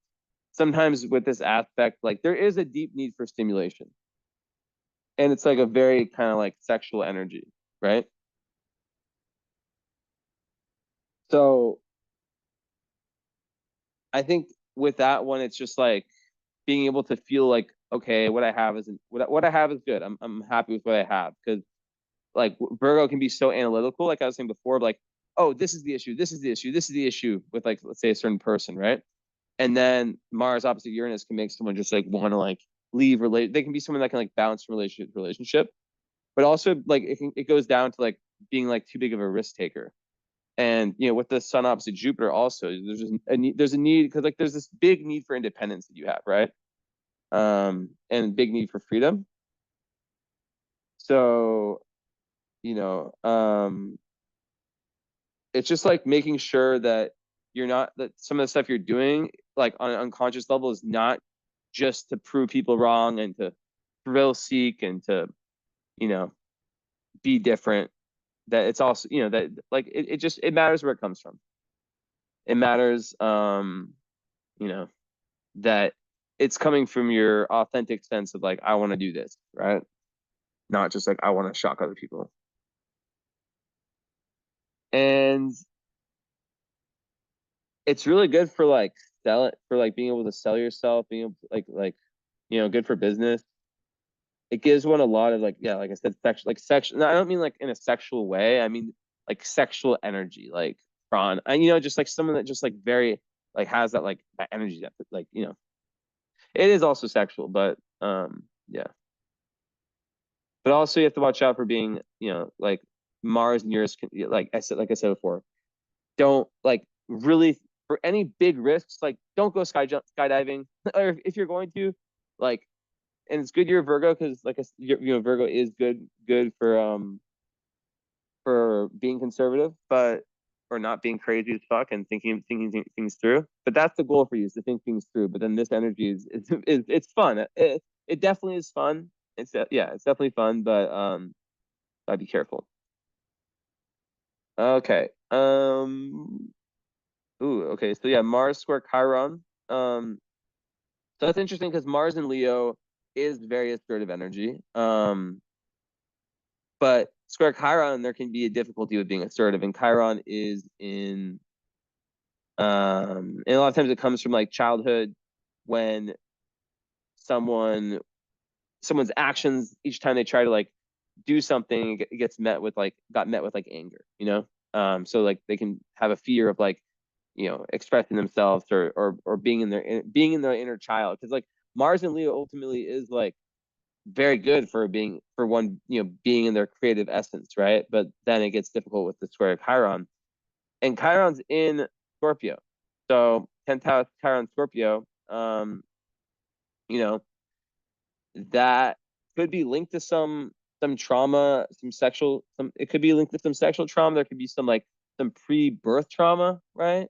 Sometimes with this aspect, like there is a deep need for stimulation, and it's like a very kind of like sexual energy, right? So I think with that one, it's just like being able to feel like, okay, what I have isn't what I have is good. I'm happy with what I have, because like Virgo can be so analytical, like I was saying before, like, oh, this is the issue, this is the issue, this is the issue with, like, let's say a certain person, right? And then Mars opposite Uranus can make someone just like want to like leave relate. They can be someone that can like bounce from relationship to relationship, but also like it goes down to like being like too big of a risk taker. And with the Sun opposite Jupiter, also there's just there's a need, because like there's this big need for independence that you have, right? And big need for freedom. So you know, it's just like making sure that you're not, that some of the stuff you're doing like on an unconscious level is not just to prove people wrong and to thrill seek and to you know be different. That it's also, that like it just, it matters where it comes from. It matters, you know that it's coming from your authentic sense of like, I want to do this, right? Not just like I want to shock other people. And it's really good for like sell it, for like being able to sell yourself, being able to, like good for business. it gives one a lot of like, yeah, like I said, sexual, like sexual. No, I don't mean like in a sexual way. I mean like sexual energy, like prawn. And just like someone that just like very like has that energy that like it is also sexual, but yeah. But also you have to watch out for being like Mars and Uranus. Like I said before, don't like really for any big risks. Like don't go skydiving, or if you're going to, like, and it's good you're a Virgo because like Virgo is good for being conservative, but or not being crazy as fuck and thinking things through. But that's the goal for you is to think things through. But then this energy is it's fun. It definitely is fun. Yeah, it's definitely fun, but gotta be careful. Okay. Ooh. Okay. So yeah, Mars square Chiron. So that's interesting because Mars in Leo is very assertive energy. But square Chiron, there can be a difficulty with being assertive, and Chiron is in and a lot of times it comes from like childhood when someone someone's actions each time they try to like do something it gets met with like got met with like anger. So like they can have a fear of like expressing themselves or being in their inner child because like Mars and Leo ultimately is like very good for one being in their creative essence, right? But then it gets difficult with the square of Chiron, and Chiron's in Scorpio. So 10th house Chiron Scorpio, you know, that could be linked to some trauma, some it could be linked to some sexual trauma. There could be some pre-birth trauma, right?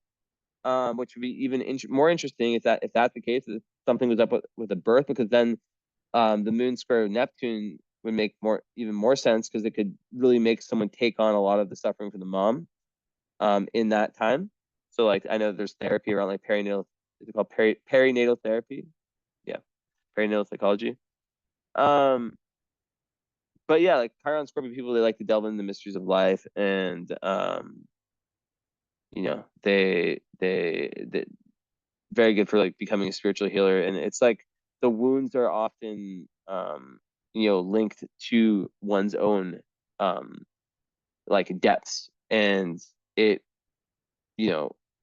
Which would be even more interesting if that's the case, if something was up with a birth, because then the moon square Neptune would make even more sense because it could really make someone take on a lot of the suffering for the mom in that time. So like I know there's therapy around like perinatal, is it called perinatal therapy? Yeah, perinatal psychology. Um, but yeah, like Chiron Scorpio people, they like to delve into the mysteries of life, and they very good for like becoming a spiritual healer. And it's like the wounds are often linked to one's own like depths, and it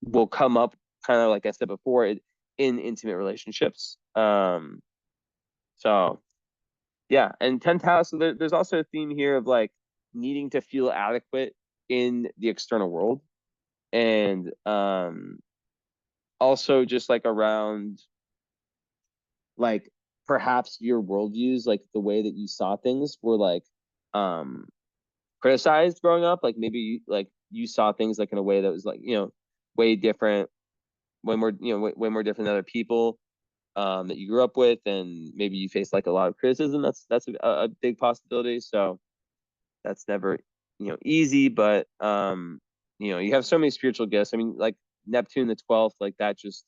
will come up kind of like I said before in intimate relationships. So yeah, and 10th house, so there's also a theme here of like needing to feel adequate in the external world, and also just like around like perhaps your worldviews, like the way that you saw things were like um criticized growing up. Like maybe like you saw things like in a way that was like, way different, way more different than other people that you grew up with, and maybe you face like a lot of criticism. That's a big possibility. So that's never, easy, but you have so many spiritual gifts. I mean, like Neptune the 12th, like that just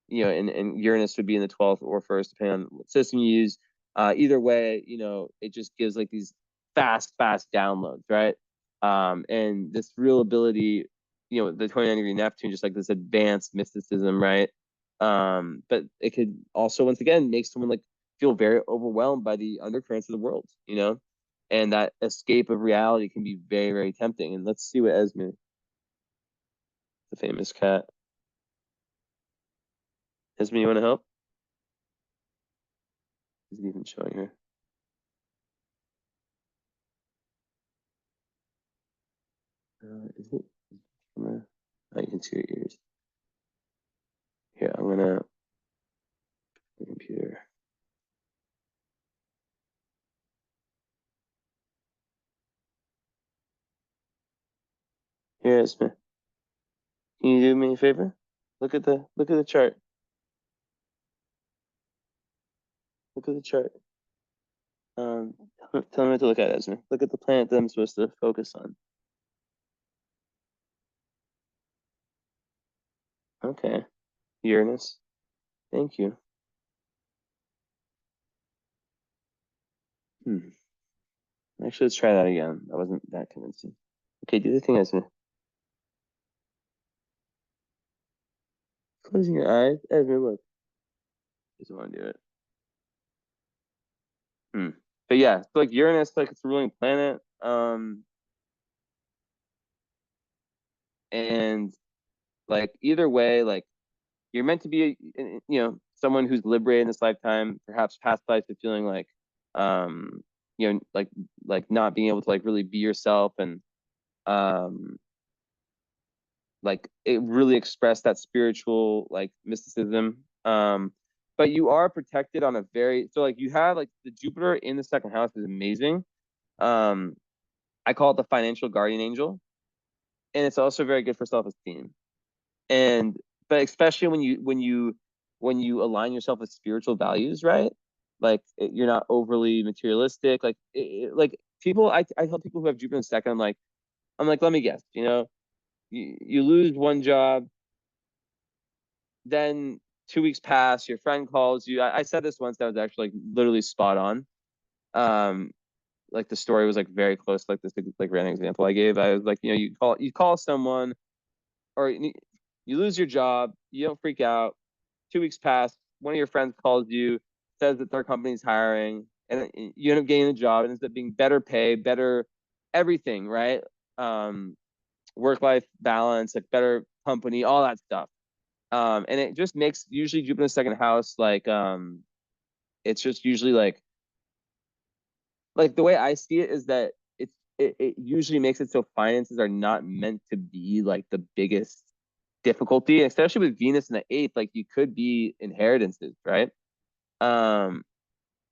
and Uranus would be in the 12th or first, depending on what system you use. Either way, it just gives like these fast downloads, right? And this real ability, the 29-degree Neptune, just like this advanced mysticism, right? But it could also, once again, make someone like feel very overwhelmed by the undercurrents of the world. And that escape of reality can be very, very tempting. And let's see what Esme, the famous cat. Esme, you want to help? Is it even showing her? Is it camera? Oh, you can see your ears. Here, I'm gonna the computer. Here, Esme. Can you do me a favor? Look at the chart. Look at the chart. Um, tell me what to look at, Esme. Look at the planet that I'm supposed to focus on. Okay, Uranus. Thank you. Hmm. Actually, let's try that again. That wasn't that convincing. Okay, do the thing, Esme. Closing your eyes, Esme. Look. Just want to do it. Hmm. but yeah, so like Uranus, like it's a ruling planet. And like either way, like you're meant to be, someone who's liberated in this lifetime, perhaps past lives of feeling like, um, like not being able to like really be yourself and, um, like it really expressed that spiritual like mysticism. But you are protected on a very, so like you have like the Jupiter in the second house is amazing. Um, I call it the financial guardian angel, and it's also very good for self-esteem. And but especially when you align yourself with spiritual values, right? Like you're not overly materialistic. Like like people, I tell people who have Jupiter in second, I'm like, let me guess, you lose one job, then 2 weeks pass, your friend calls you. I said this once that was actually like literally spot on. Um, like the story was like very close, like this like random example I gave. I was like, you call someone, or you lose your job, you don't freak out. 2 weeks pass, one of your friends calls you, says that their company's hiring, and you end up getting the job. It ends up being better pay, better everything, right? Um, Work-life balance, like better company, all that stuff. And it just makes usually Jupiter's second house it's just usually like the way I see it is that it usually makes it so finances are not meant to be like the biggest difficulty, especially with Venus in the eighth. Like you could be inheritances, right? Um,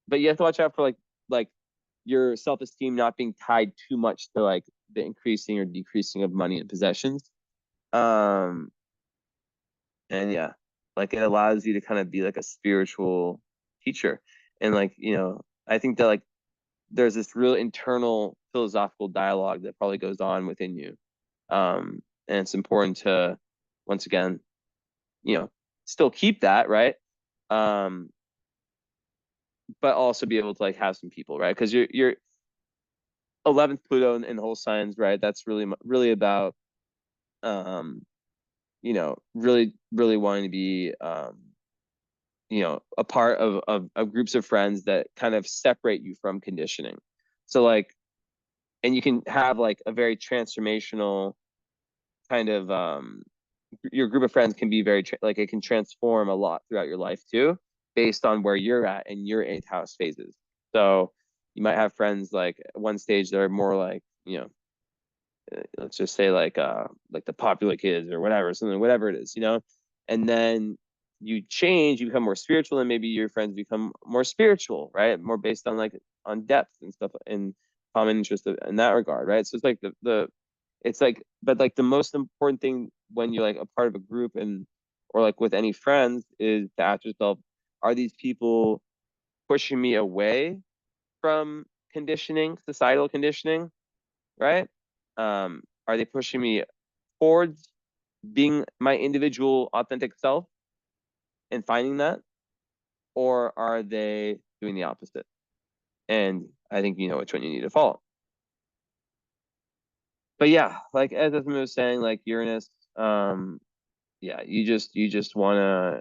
but you have to watch out for like your self-esteem not being tied too much to like the increasing or decreasing of money and possessions. Um, and yeah, like it allows you to kind of be like a spiritual teacher. And like, I think that like there's this real internal philosophical dialogue that probably goes on within you. And it's important to, once again, you know, still keep that, right? Um, but also be able to like have some people, right? Because you're 11th Pluto in the whole signs, right? That's really about, um, really really wanting to be, a part of groups of friends that kind of separate you from conditioning. So like, and you can have like a very transformational kind of, your group of friends can be like it can transform a lot throughout your life too, based on where you're at in your eighth house phases. So you might have friends like at one stage that are more like, let's just say like the popular kids or whatever, something, whatever it is, and then you change, you become more spiritual, and maybe your friends become more spiritual, right? More based on like on depth and stuff and common interest in that regard, right? So it's like the it's like, but like the most important thing when you're like a part of a group and or like with any friends is to ask yourself, are these people pushing me away from conditioning, societal conditioning, right? Are they pushing me towards being my individual authentic self and finding that, or are they doing the opposite? And I think you know which one you need to follow. But yeah, like as Esme was saying, like Uranus, yeah, you just wanna,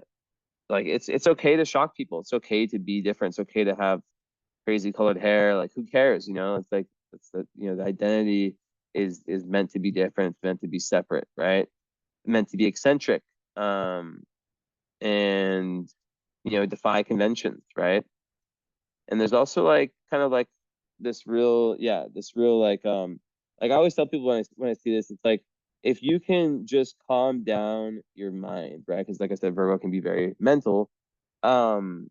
like, it's okay to shock people. It's okay to be different. It's okay to have crazy colored hair. Like who cares? It's like it's the identity is meant to be different. It's meant to be separate, right? Meant to be eccentric, and defy conventions, right? And there's also like kind of like this real like I always tell people when I see this, it's like if you can just calm down your mind, right? Because like I said, Virgo can be very mental. Um,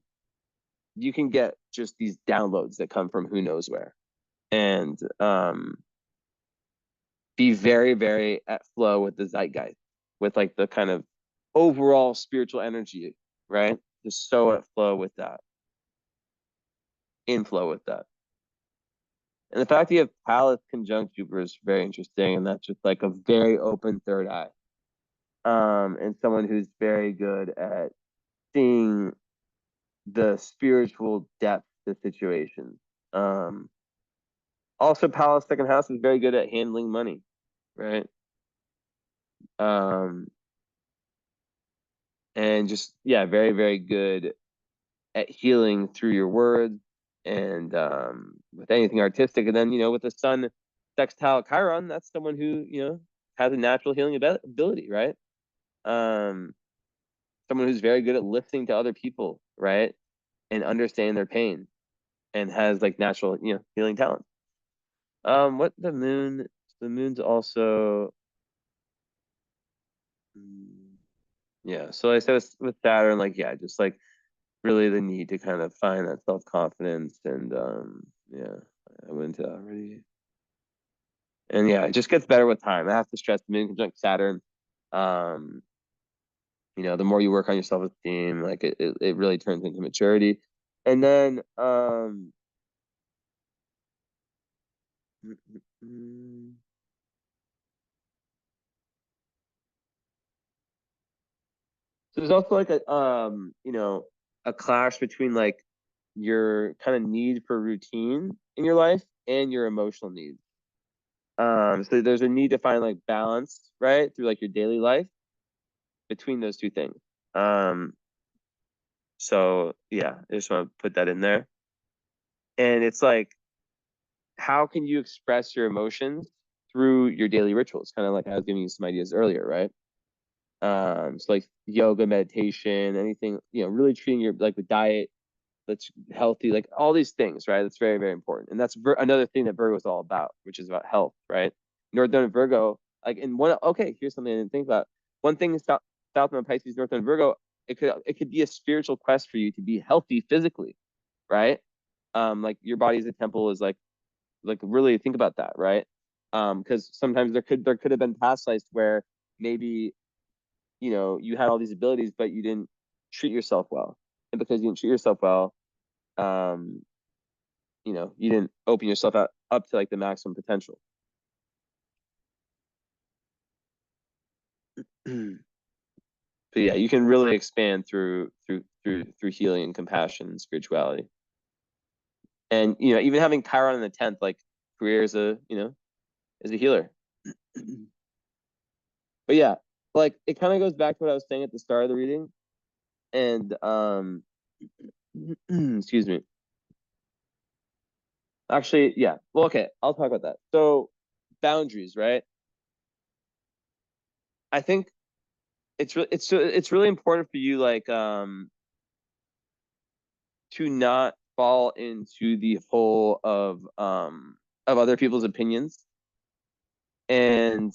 you can get just these downloads that come from who knows where, and be very, very at flow with the zeitgeist, with like the kind of overall spiritual energy, right? Just so at flow with that, in flow with that. And the fact that you have Pallas conjunct Jupiter is very interesting, and that's just like a very open third eye. And someone who's very good at seeing the spiritual depth of situations. Um, Also, Pallas second house is very good at handling money, right? Um, and just, yeah, very, very good at healing through your words. and with anything artistic. And then, with the sun sextile Chiron, that's someone who, has a natural healing ability, right? Um, Someone who's very good at listening to other people, right? And understanding their pain and has like natural, healing talent. What the moon's also, mm, yeah. So I said with Saturn, like, yeah, just like really the need to kind of find that self-confidence and, yeah, I went into that already. And yeah, it just gets better with time. I have to stress the moon conjunct Saturn. Um, the more you work on your self-esteem, like it really turns into maturity. And then mm, mm, mm. So there's also like a clash between like your kind of need for routine in your life and your emotional needs. So there's a need to find like balance, right, through like your daily life between those two things. Um, so yeah, I just want to put that in there. And it's like, how can you express your emotions through your daily rituals? Kind of like I was giving you some ideas earlier, right? So like yoga, meditation, anything, really treating your like with diet that's healthy, like all these things, right? That's very, very important. And that's another thing that Virgo is all about, which is about health, right? North Node and Virgo, like in one, okay, here's something I didn't think about. One thing is South Node Pisces, North Node Virgo, it could be a spiritual quest for you to be healthy physically, right? Like your body as a temple is like really think about that, right? Because sometimes there could have been past lives where maybe you had all these abilities, but you didn't treat yourself well, and because you didn't treat yourself well, um, you didn't open yourself up to like the maximum potential. But yeah, you can really expand through healing and compassion and spirituality. And even having Chiron in the 10th, like career as a healer. But yeah, like it kind of goes back to what I was saying at the start of the reading. And excuse me. Actually, yeah. Well, okay, I'll talk about that. So boundaries, right? I think it's really important for you, like, to not fall into the hole of other people's opinions, and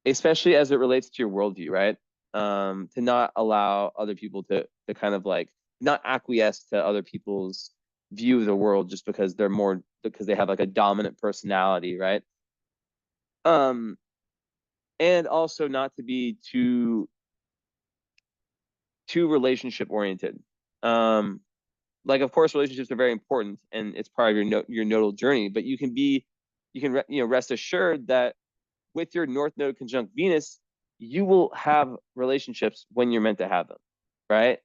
especially as it relates to your worldview, right? To not allow other people to kind of like not acquiesce to other people's view of the world just because they have like a dominant personality, right? Um, and also not to be too relationship oriented. Um, like of course relationships are very important and it's part of your nodal journey, but you can rest assured that with your north node conjunct Venus, you will have relationships when you're meant to have them, right?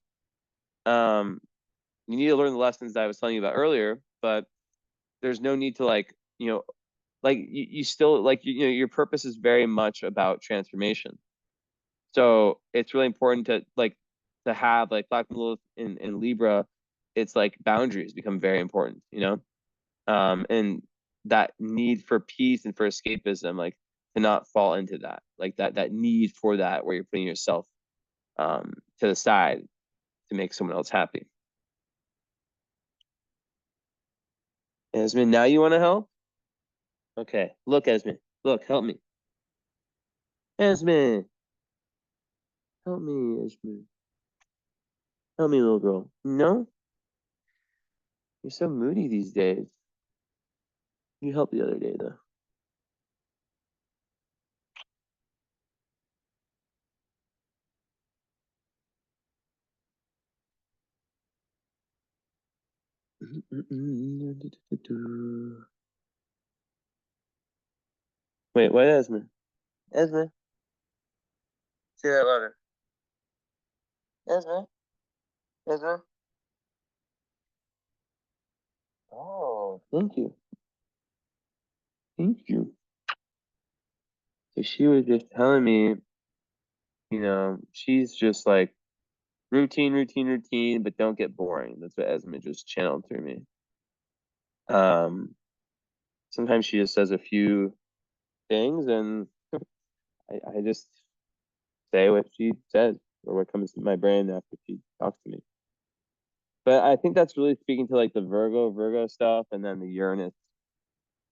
um you need to learn the lessons that I was telling you about earlier, but there's no need to like you still like your purpose is very much about transformation. So it's really important to have like Black Lilith in Libra. It's like boundaries become very important. And that need for peace and for escapism, like to not fall into that, like that need for that where you're putting yourself to the side to make someone else happy. Esme, now you want to help? Okay, look, Esme, look, help me, Esme, help me, Esme, help me, little girl. No, you're so moody these days. You helped the other day though. Wait, what, Esme? Esme, say that louder. Esme, Esme. Oh, thank you. Thank you. So she was just telling me, she's just like routine, routine, routine, but don't get boring. That's what Esme just channeled through me. Um, Sometimes she just says a few things, and I just say what she says or what comes to my brain after she talks to me. But I think that's really speaking to like the Virgo stuff, and then the Uranus,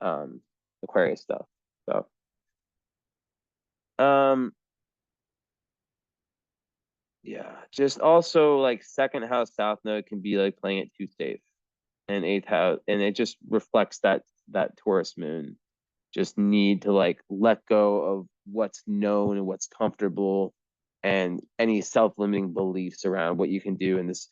um, Aquarius stuff. So, um, yeah, just also like second house South Node can be like playing it too safe, and eighth house, and it just reflects that Taurus moon just need to like let go of what's known and what's comfortable and any self-limiting beliefs around what you can do. And this,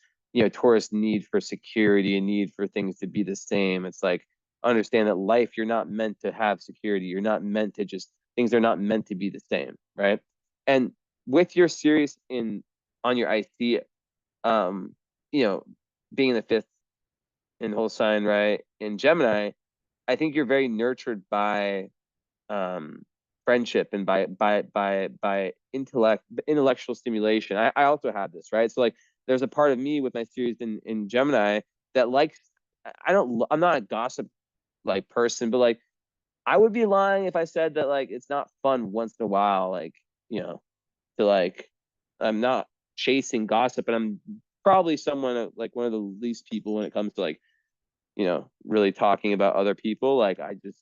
Taurus need for security and need for things to be the same. It's like understand that life, you're not meant to have security. You're not meant to just things are not meant to be the same, right? And with your Sirius in on your IC, um, you know, being in the fifth in whole sign, right? In Gemini, I think you're very nurtured by um friendship and by intellectual stimulation. I also have this, right? So like there's a part of me with my series in Gemini that likes I'm not a gossip like person, but like I would be lying if I said that like it's not fun once in a while, like, you know, to like I'm not chasing gossip, and I'm probably someone like one of the least people when it comes to like, really talking about other people. Like I just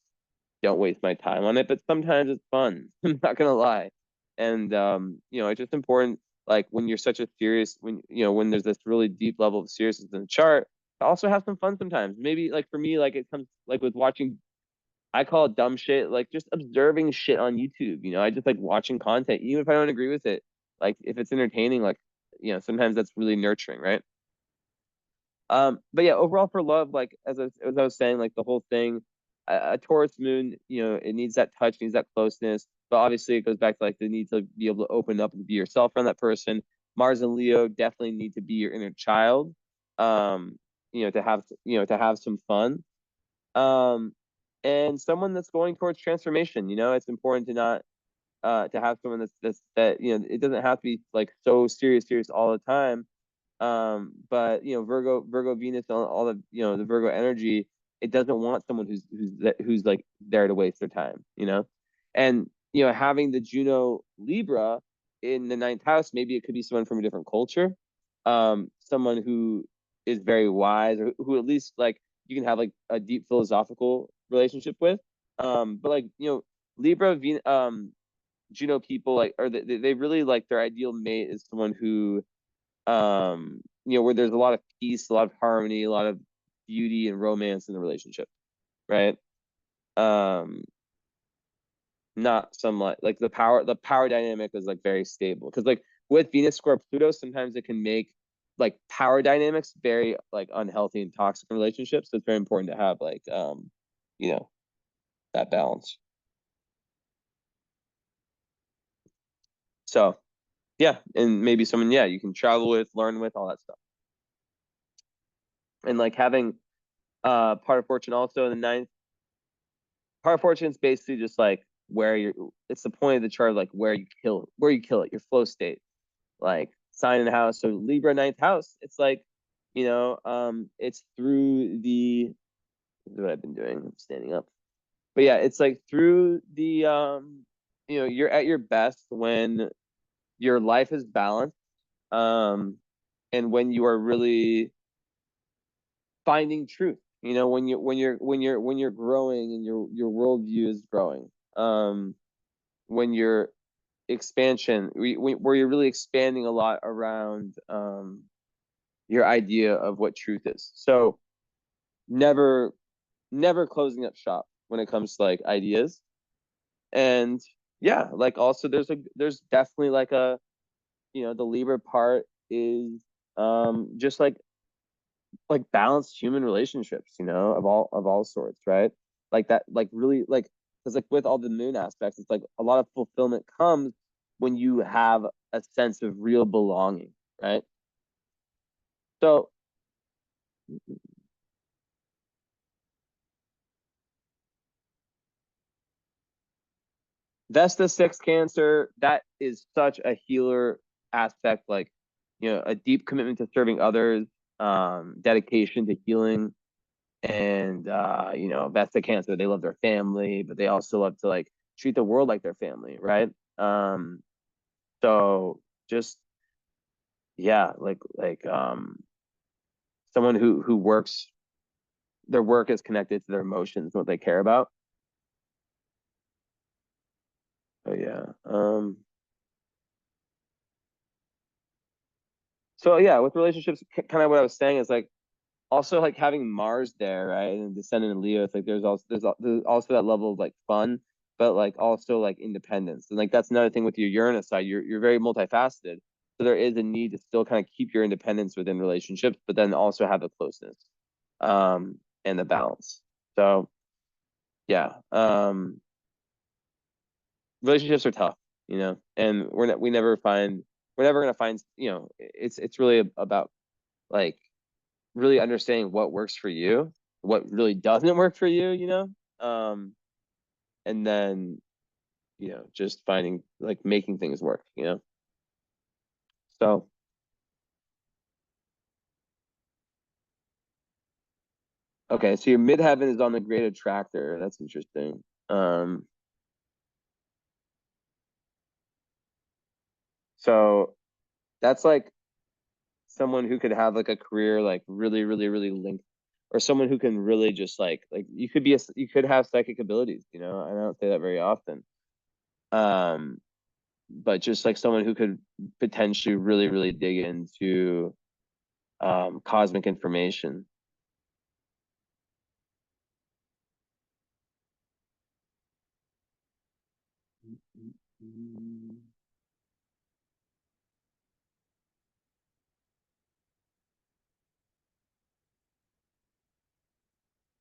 don't waste my time on it, but sometimes it's fun. I'm not gonna lie. And it's just important, like when you're such a serious when there's this really deep level of seriousness in the chart, to also have some fun sometimes. Maybe like for me, like it comes like with watching, I call it dumb shit, like just observing shit on YouTube. I just like watching content, even if I don't agree with it. Like if it's entertaining, like sometimes that's really nurturing, right? But yeah, overall for love, like as I was saying, like the whole thing, a Taurus moon, it needs that touch, needs that closeness. But obviously, it goes back to like the need to be able to open up and be yourself around that person. Mars and Leo definitely need to be your inner child, to have some fun. Um, and someone that's going towards transformation. It's important to not to have someone that it doesn't have to be like so serious all the time. But Virgo Venus, all the the Virgo energy, it doesn't want someone who's like there to waste their time. And having the Juno Libra in the ninth house, maybe it could be someone from a different culture, someone who is very wise, or who at least like you can have like a deep philosophical relationship with. But like Libra, Juno people, like, or they really like their ideal mate is someone who where there's a lot of peace, a lot of harmony, a lot of beauty and romance in the relationship, right? um Not some like the power dynamic is like very stable, because like with Venus square Pluto, sometimes it can make like power dynamics very like unhealthy and toxic in relationships. So it's very important to have like you know that balance. So yeah, and maybe someone, yeah, you can travel with, learn with, all that stuff. And like having part of fortune also in the ninth. Part of fortune is basically just like where you're, it's the point of the chart, like where you kill it, your flow state, like sign in the house. So Libra ninth house, it's like, it's through the, this is what I've been doing, I'm standing up. But yeah, it's like through the you're at your best when your life is balanced, um and when you are really finding truth, when you're growing and your worldview is growing, when you're where you're really expanding a lot around your idea of what truth is. So never never closing up shop when it comes to like ideas. And yeah, like also there's definitely like the Libra part is just like balanced human relationships, of all sorts, right? Like that, like really, like, because like with all the moon aspects, it's like a lot of fulfillment comes when you have a sense of real belonging, right? So Vesta six Cancer, that is such a healer aspect. Like a deep commitment to serving others, dedication to healing, and best they can. So they love their family, but they also love to like treat the world like their family, right? So just yeah, someone who works, their work is connected to their emotions, what they care about. Oh yeah. So yeah, with relationships, kind of what I was saying is like also like having Mars there, right, and descendant in Leo. It's like there's also that level of like fun, but like also like independence, and like that's another thing with your Uranus side. You're very multifaceted, so there is a need to still kind of keep your independence within relationships, but then also have the closeness, and the balance. So yeah, relationships are tough, and we're never gonna find, it's really about like really understanding what works for you, what really doesn't work for you, and then, just finding like making things work. So, okay, so your midheaven is on the great attractor. That's interesting. So that's like someone who could have like a career like really, really, really linked, or someone who can really just like you could have psychic abilities, I don't say that very often. Um, but just like someone who could potentially really, really dig into cosmic information.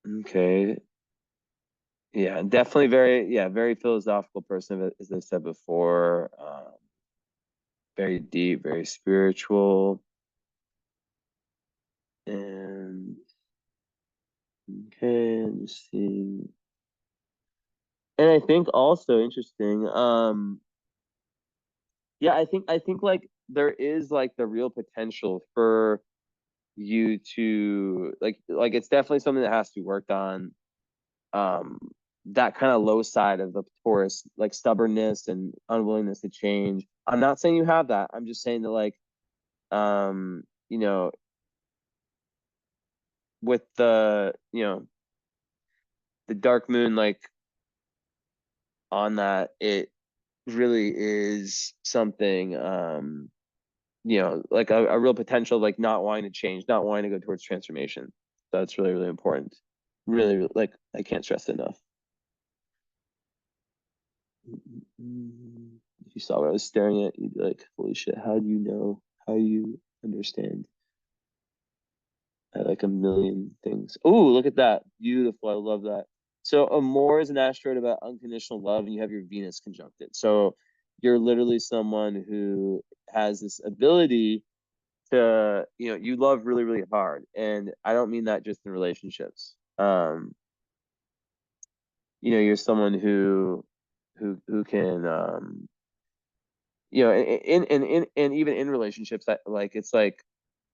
Okay. Yeah, definitely very philosophical person, as I said before. Very deep, very spiritual. And okay, let's see. And I think also interesting, yeah, I think like there is like the real potential for you to like it's definitely something that has to be worked on. um that kind of low side of the Taurus, like stubbornness and unwillingness to change. I'm not saying you have that. I'm just saying that like you know with the dark moon like on that, it really is something, like a real potential of like not wanting to change, not wanting to go towards transformation. So that's really, really important. Really, really, like I can't stress it enough. If you saw what I was staring at, you'd be like, holy shit, how do you know? How you understand? I like a million things. Oh, look at that. Beautiful. I love that. So Amor is an asteroid about unconditional love, and you have your Venus conjunct it. So you're literally someone who has this ability to, you love really, really hard. And I don't mean that just in relationships. You're someone who can, and even in relationships, that like it's like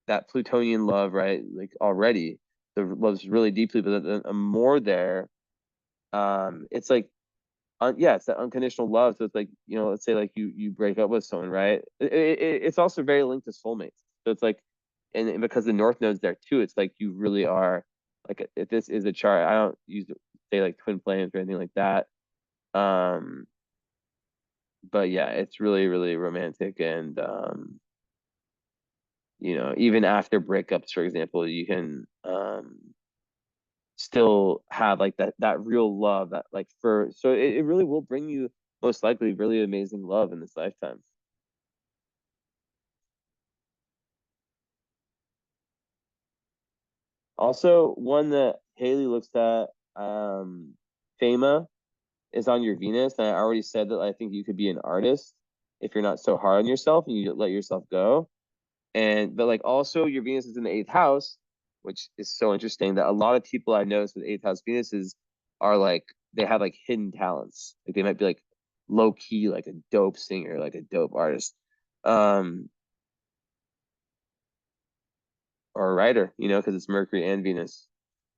that Plutonian love, right? Like already the love's really deeply, but then more there. It's like yeah, it's that unconditional love. So it's like, let's say like you break up with someone, right? It's also very linked to soulmates. So it's like, and because the North Node's there too, it's like you really are like, if this is a chart, I don't use say like twin flames or anything like that. Um, but yeah, it's really, really romantic, and even after breakups, for example, you can still have like that real love, that like for so it really will bring you most likely really amazing love in this lifetime. Also, one that Haley looks at, Fama, is on your Venus, and I already said that I think you could be an artist if you're not so hard on yourself and you let yourself go. And but like also your Venus is in the eighth house, which is so interesting that a lot of people I notice with eighth house Venuses are like they have like hidden talents. Like they might be like low key, like a dope singer, like a dope artist. Um, or a writer, because it's Mercury and Venus,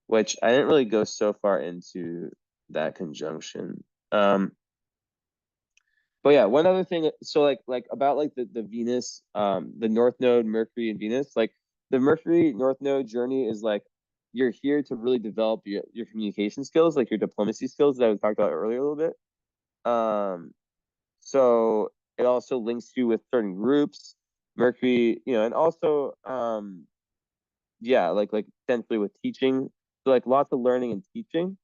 which I didn't really go so far into that conjunction. But yeah, one other thing, so like about like the Venus, the North Node, Mercury and Venus, like the Mercury North Node journey is like you're here to really develop your communication skills, like your diplomacy skills that I talked about earlier a little bit. So it also links you with certain groups, Mercury, and also yeah, like essentially with teaching. So like lots of learning and teaching.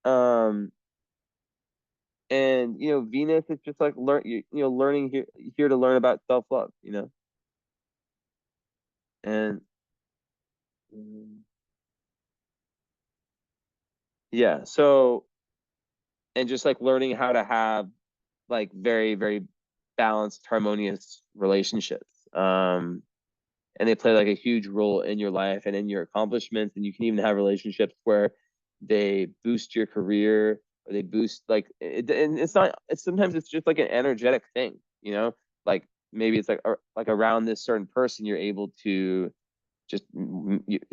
Um and Venus is just like learning here to learn about self-love, and mm, yeah, so and just like learning how to have like very, very balanced, harmonious relationships. And they play like a huge role in your life and in your accomplishments. And you can even have relationships where they boost your career or they boost like it, and it's not. It's sometimes it's just like an energetic thing, like maybe it's like around this certain person you're able to just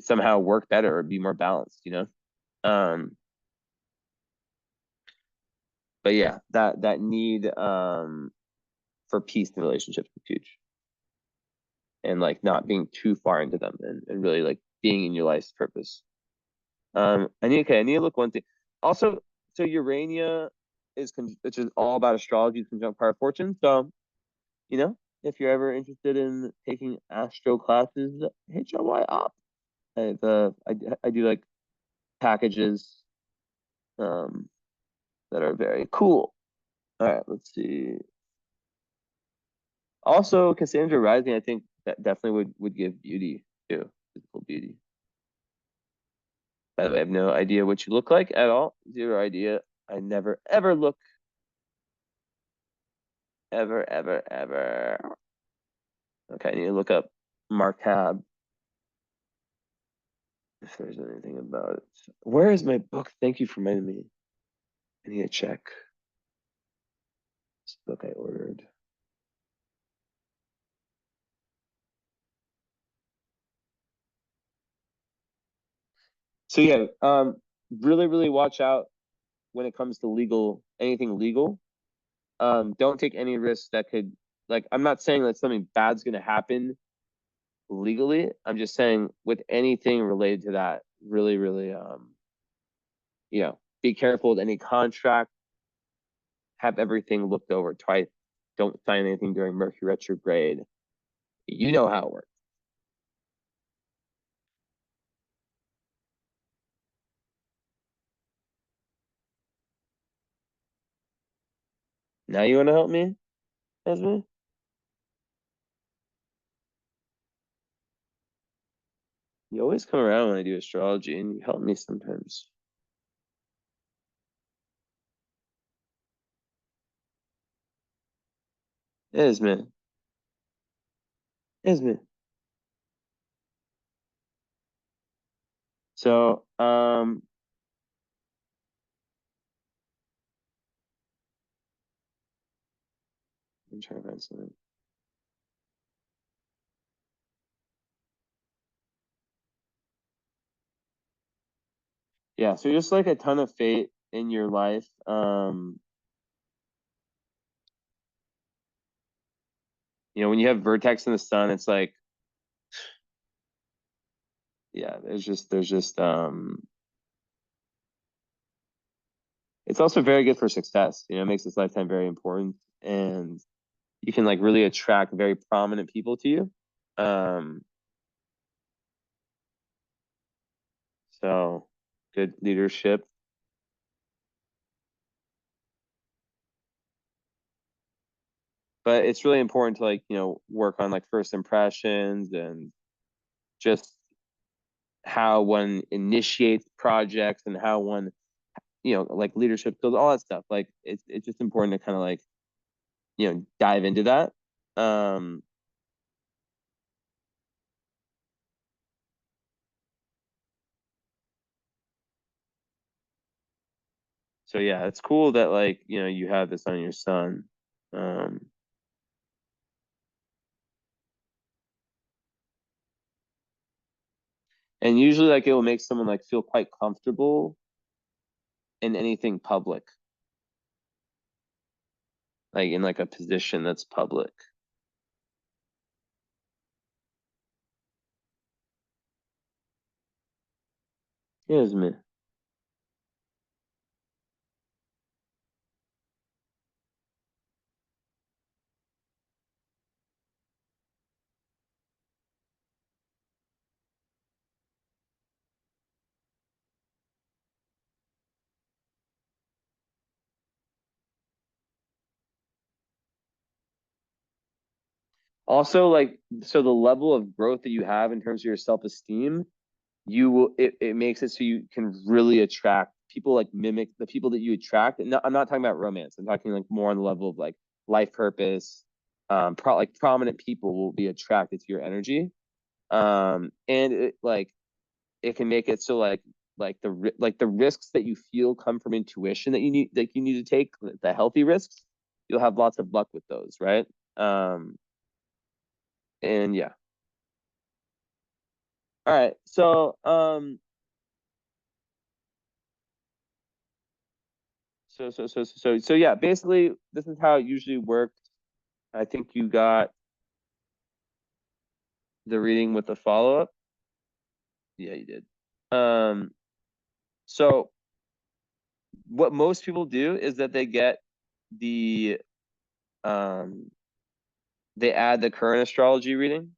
somehow work better or be more balanced, Um, but yeah, that need for peace in relationships is huge, and like not being too far into them, and really like being in your life's purpose. I need to look one thing. Also, so Urania which is all about astrology, is conjunct Power of Fortune. So, if you're ever interested in taking astro classes, hit your way up. I do like packages um that are very cool. All right, let's see. Also, Cassandra Rising, I think that definitely would give beauty too, physical beauty. By the way, I have no idea what you look like at all. Zero idea. I never ever look, ever, ever, ever. Okay, I need to look up Markab if there's anything about it. Where is my book? Thank you for reminding me. I need to check this book I ordered. So yeah, really, really watch out when it comes to anything legal. Don't take any risks that could, like, I'm not saying that something bad's gonna happen legally. I'm just saying with anything related to that, really, really, be careful with any contract. Have everything looked over twice. Don't sign anything during Mercury retrograde. You know how it works. Now you want to help me, Esme? You always come around when I do astrology, and you help me sometimes. Esme, Esme. So, I'm trying to find something. Yeah, so just like a ton of fate in your life. When you have vertex in the sun, it's like, yeah, there's just it's also very good for success. It makes this lifetime very important, and you can like really attract very prominent people to you. Um, so good leadership. But it's really important to like, work on like first impressions and just how one initiates projects and how one, like leadership skills, all that stuff. Like it's just important to kind of like, dive into that. Um, so yeah, it's cool that like, you have this on your son. Um, And usually like it will make someone like feel quite comfortable in anything public, like in like a position that's public. Here's me. Also, like, so the level of growth that you have in terms of your self-esteem, it makes it so you can really attract people, like mimic the people that you attract. And I'm not talking about romance. I'm talking like more on the level of like life purpose. Like prominent people will be attracted to your energy. And it can make it so like the risks that you feel come from intuition that you need to take, the healthy risks. You'll have lots of luck with those, right? Um, and yeah. All right. So yeah, basically this is how it usually works. I think you got the reading with the follow-up. Yeah, you did. Um, so what most people do is that they get the um they add the current astrology reading.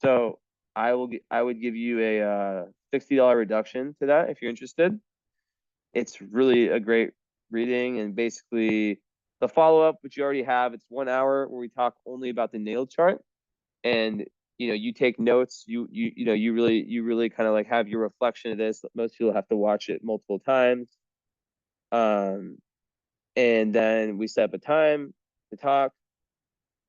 So I would give you a $60 reduction to that if you're interested. It's really a great reading, and basically the follow-up, which you already have, it's 1 hour where we talk only about the natal chart, and you take notes. You really kind of like have your reflection of this. Most people have to watch it multiple times. Um, and then we set up a time to talk.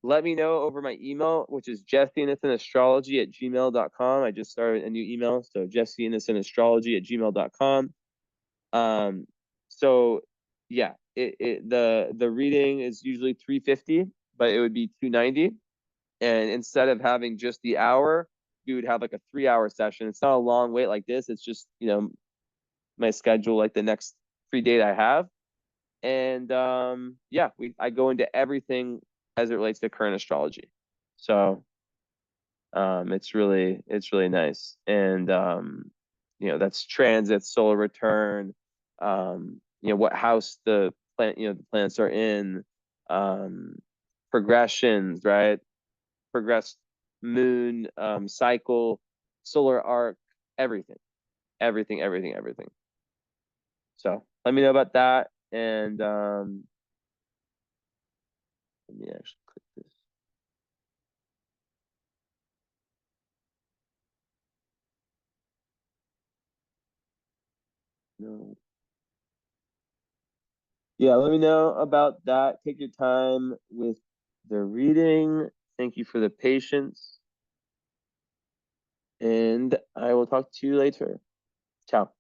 Let me know over my email, which is jesseinnocentastrology@gmail.com. I just started a new email, so jesseinnocentastrology@gmail.com. Um, so yeah, the reading is usually 350, but it would be 290. And instead of having just the hour, we would have like a 3 hour session. It's not a long wait like this. It's just, my schedule, like the next free date I have. And yeah, I go into everything as it relates to current astrology. So it's really nice. And that's transit, solar return, what house the planets are in, um, progressions, right? Progressed moon, cycle, solar arc, everything, everything. So let me know about that. And let me actually click this. No. Yeah, let me know about that. Take your time with the reading. Thank you for the patience. And I will talk to you later. Ciao.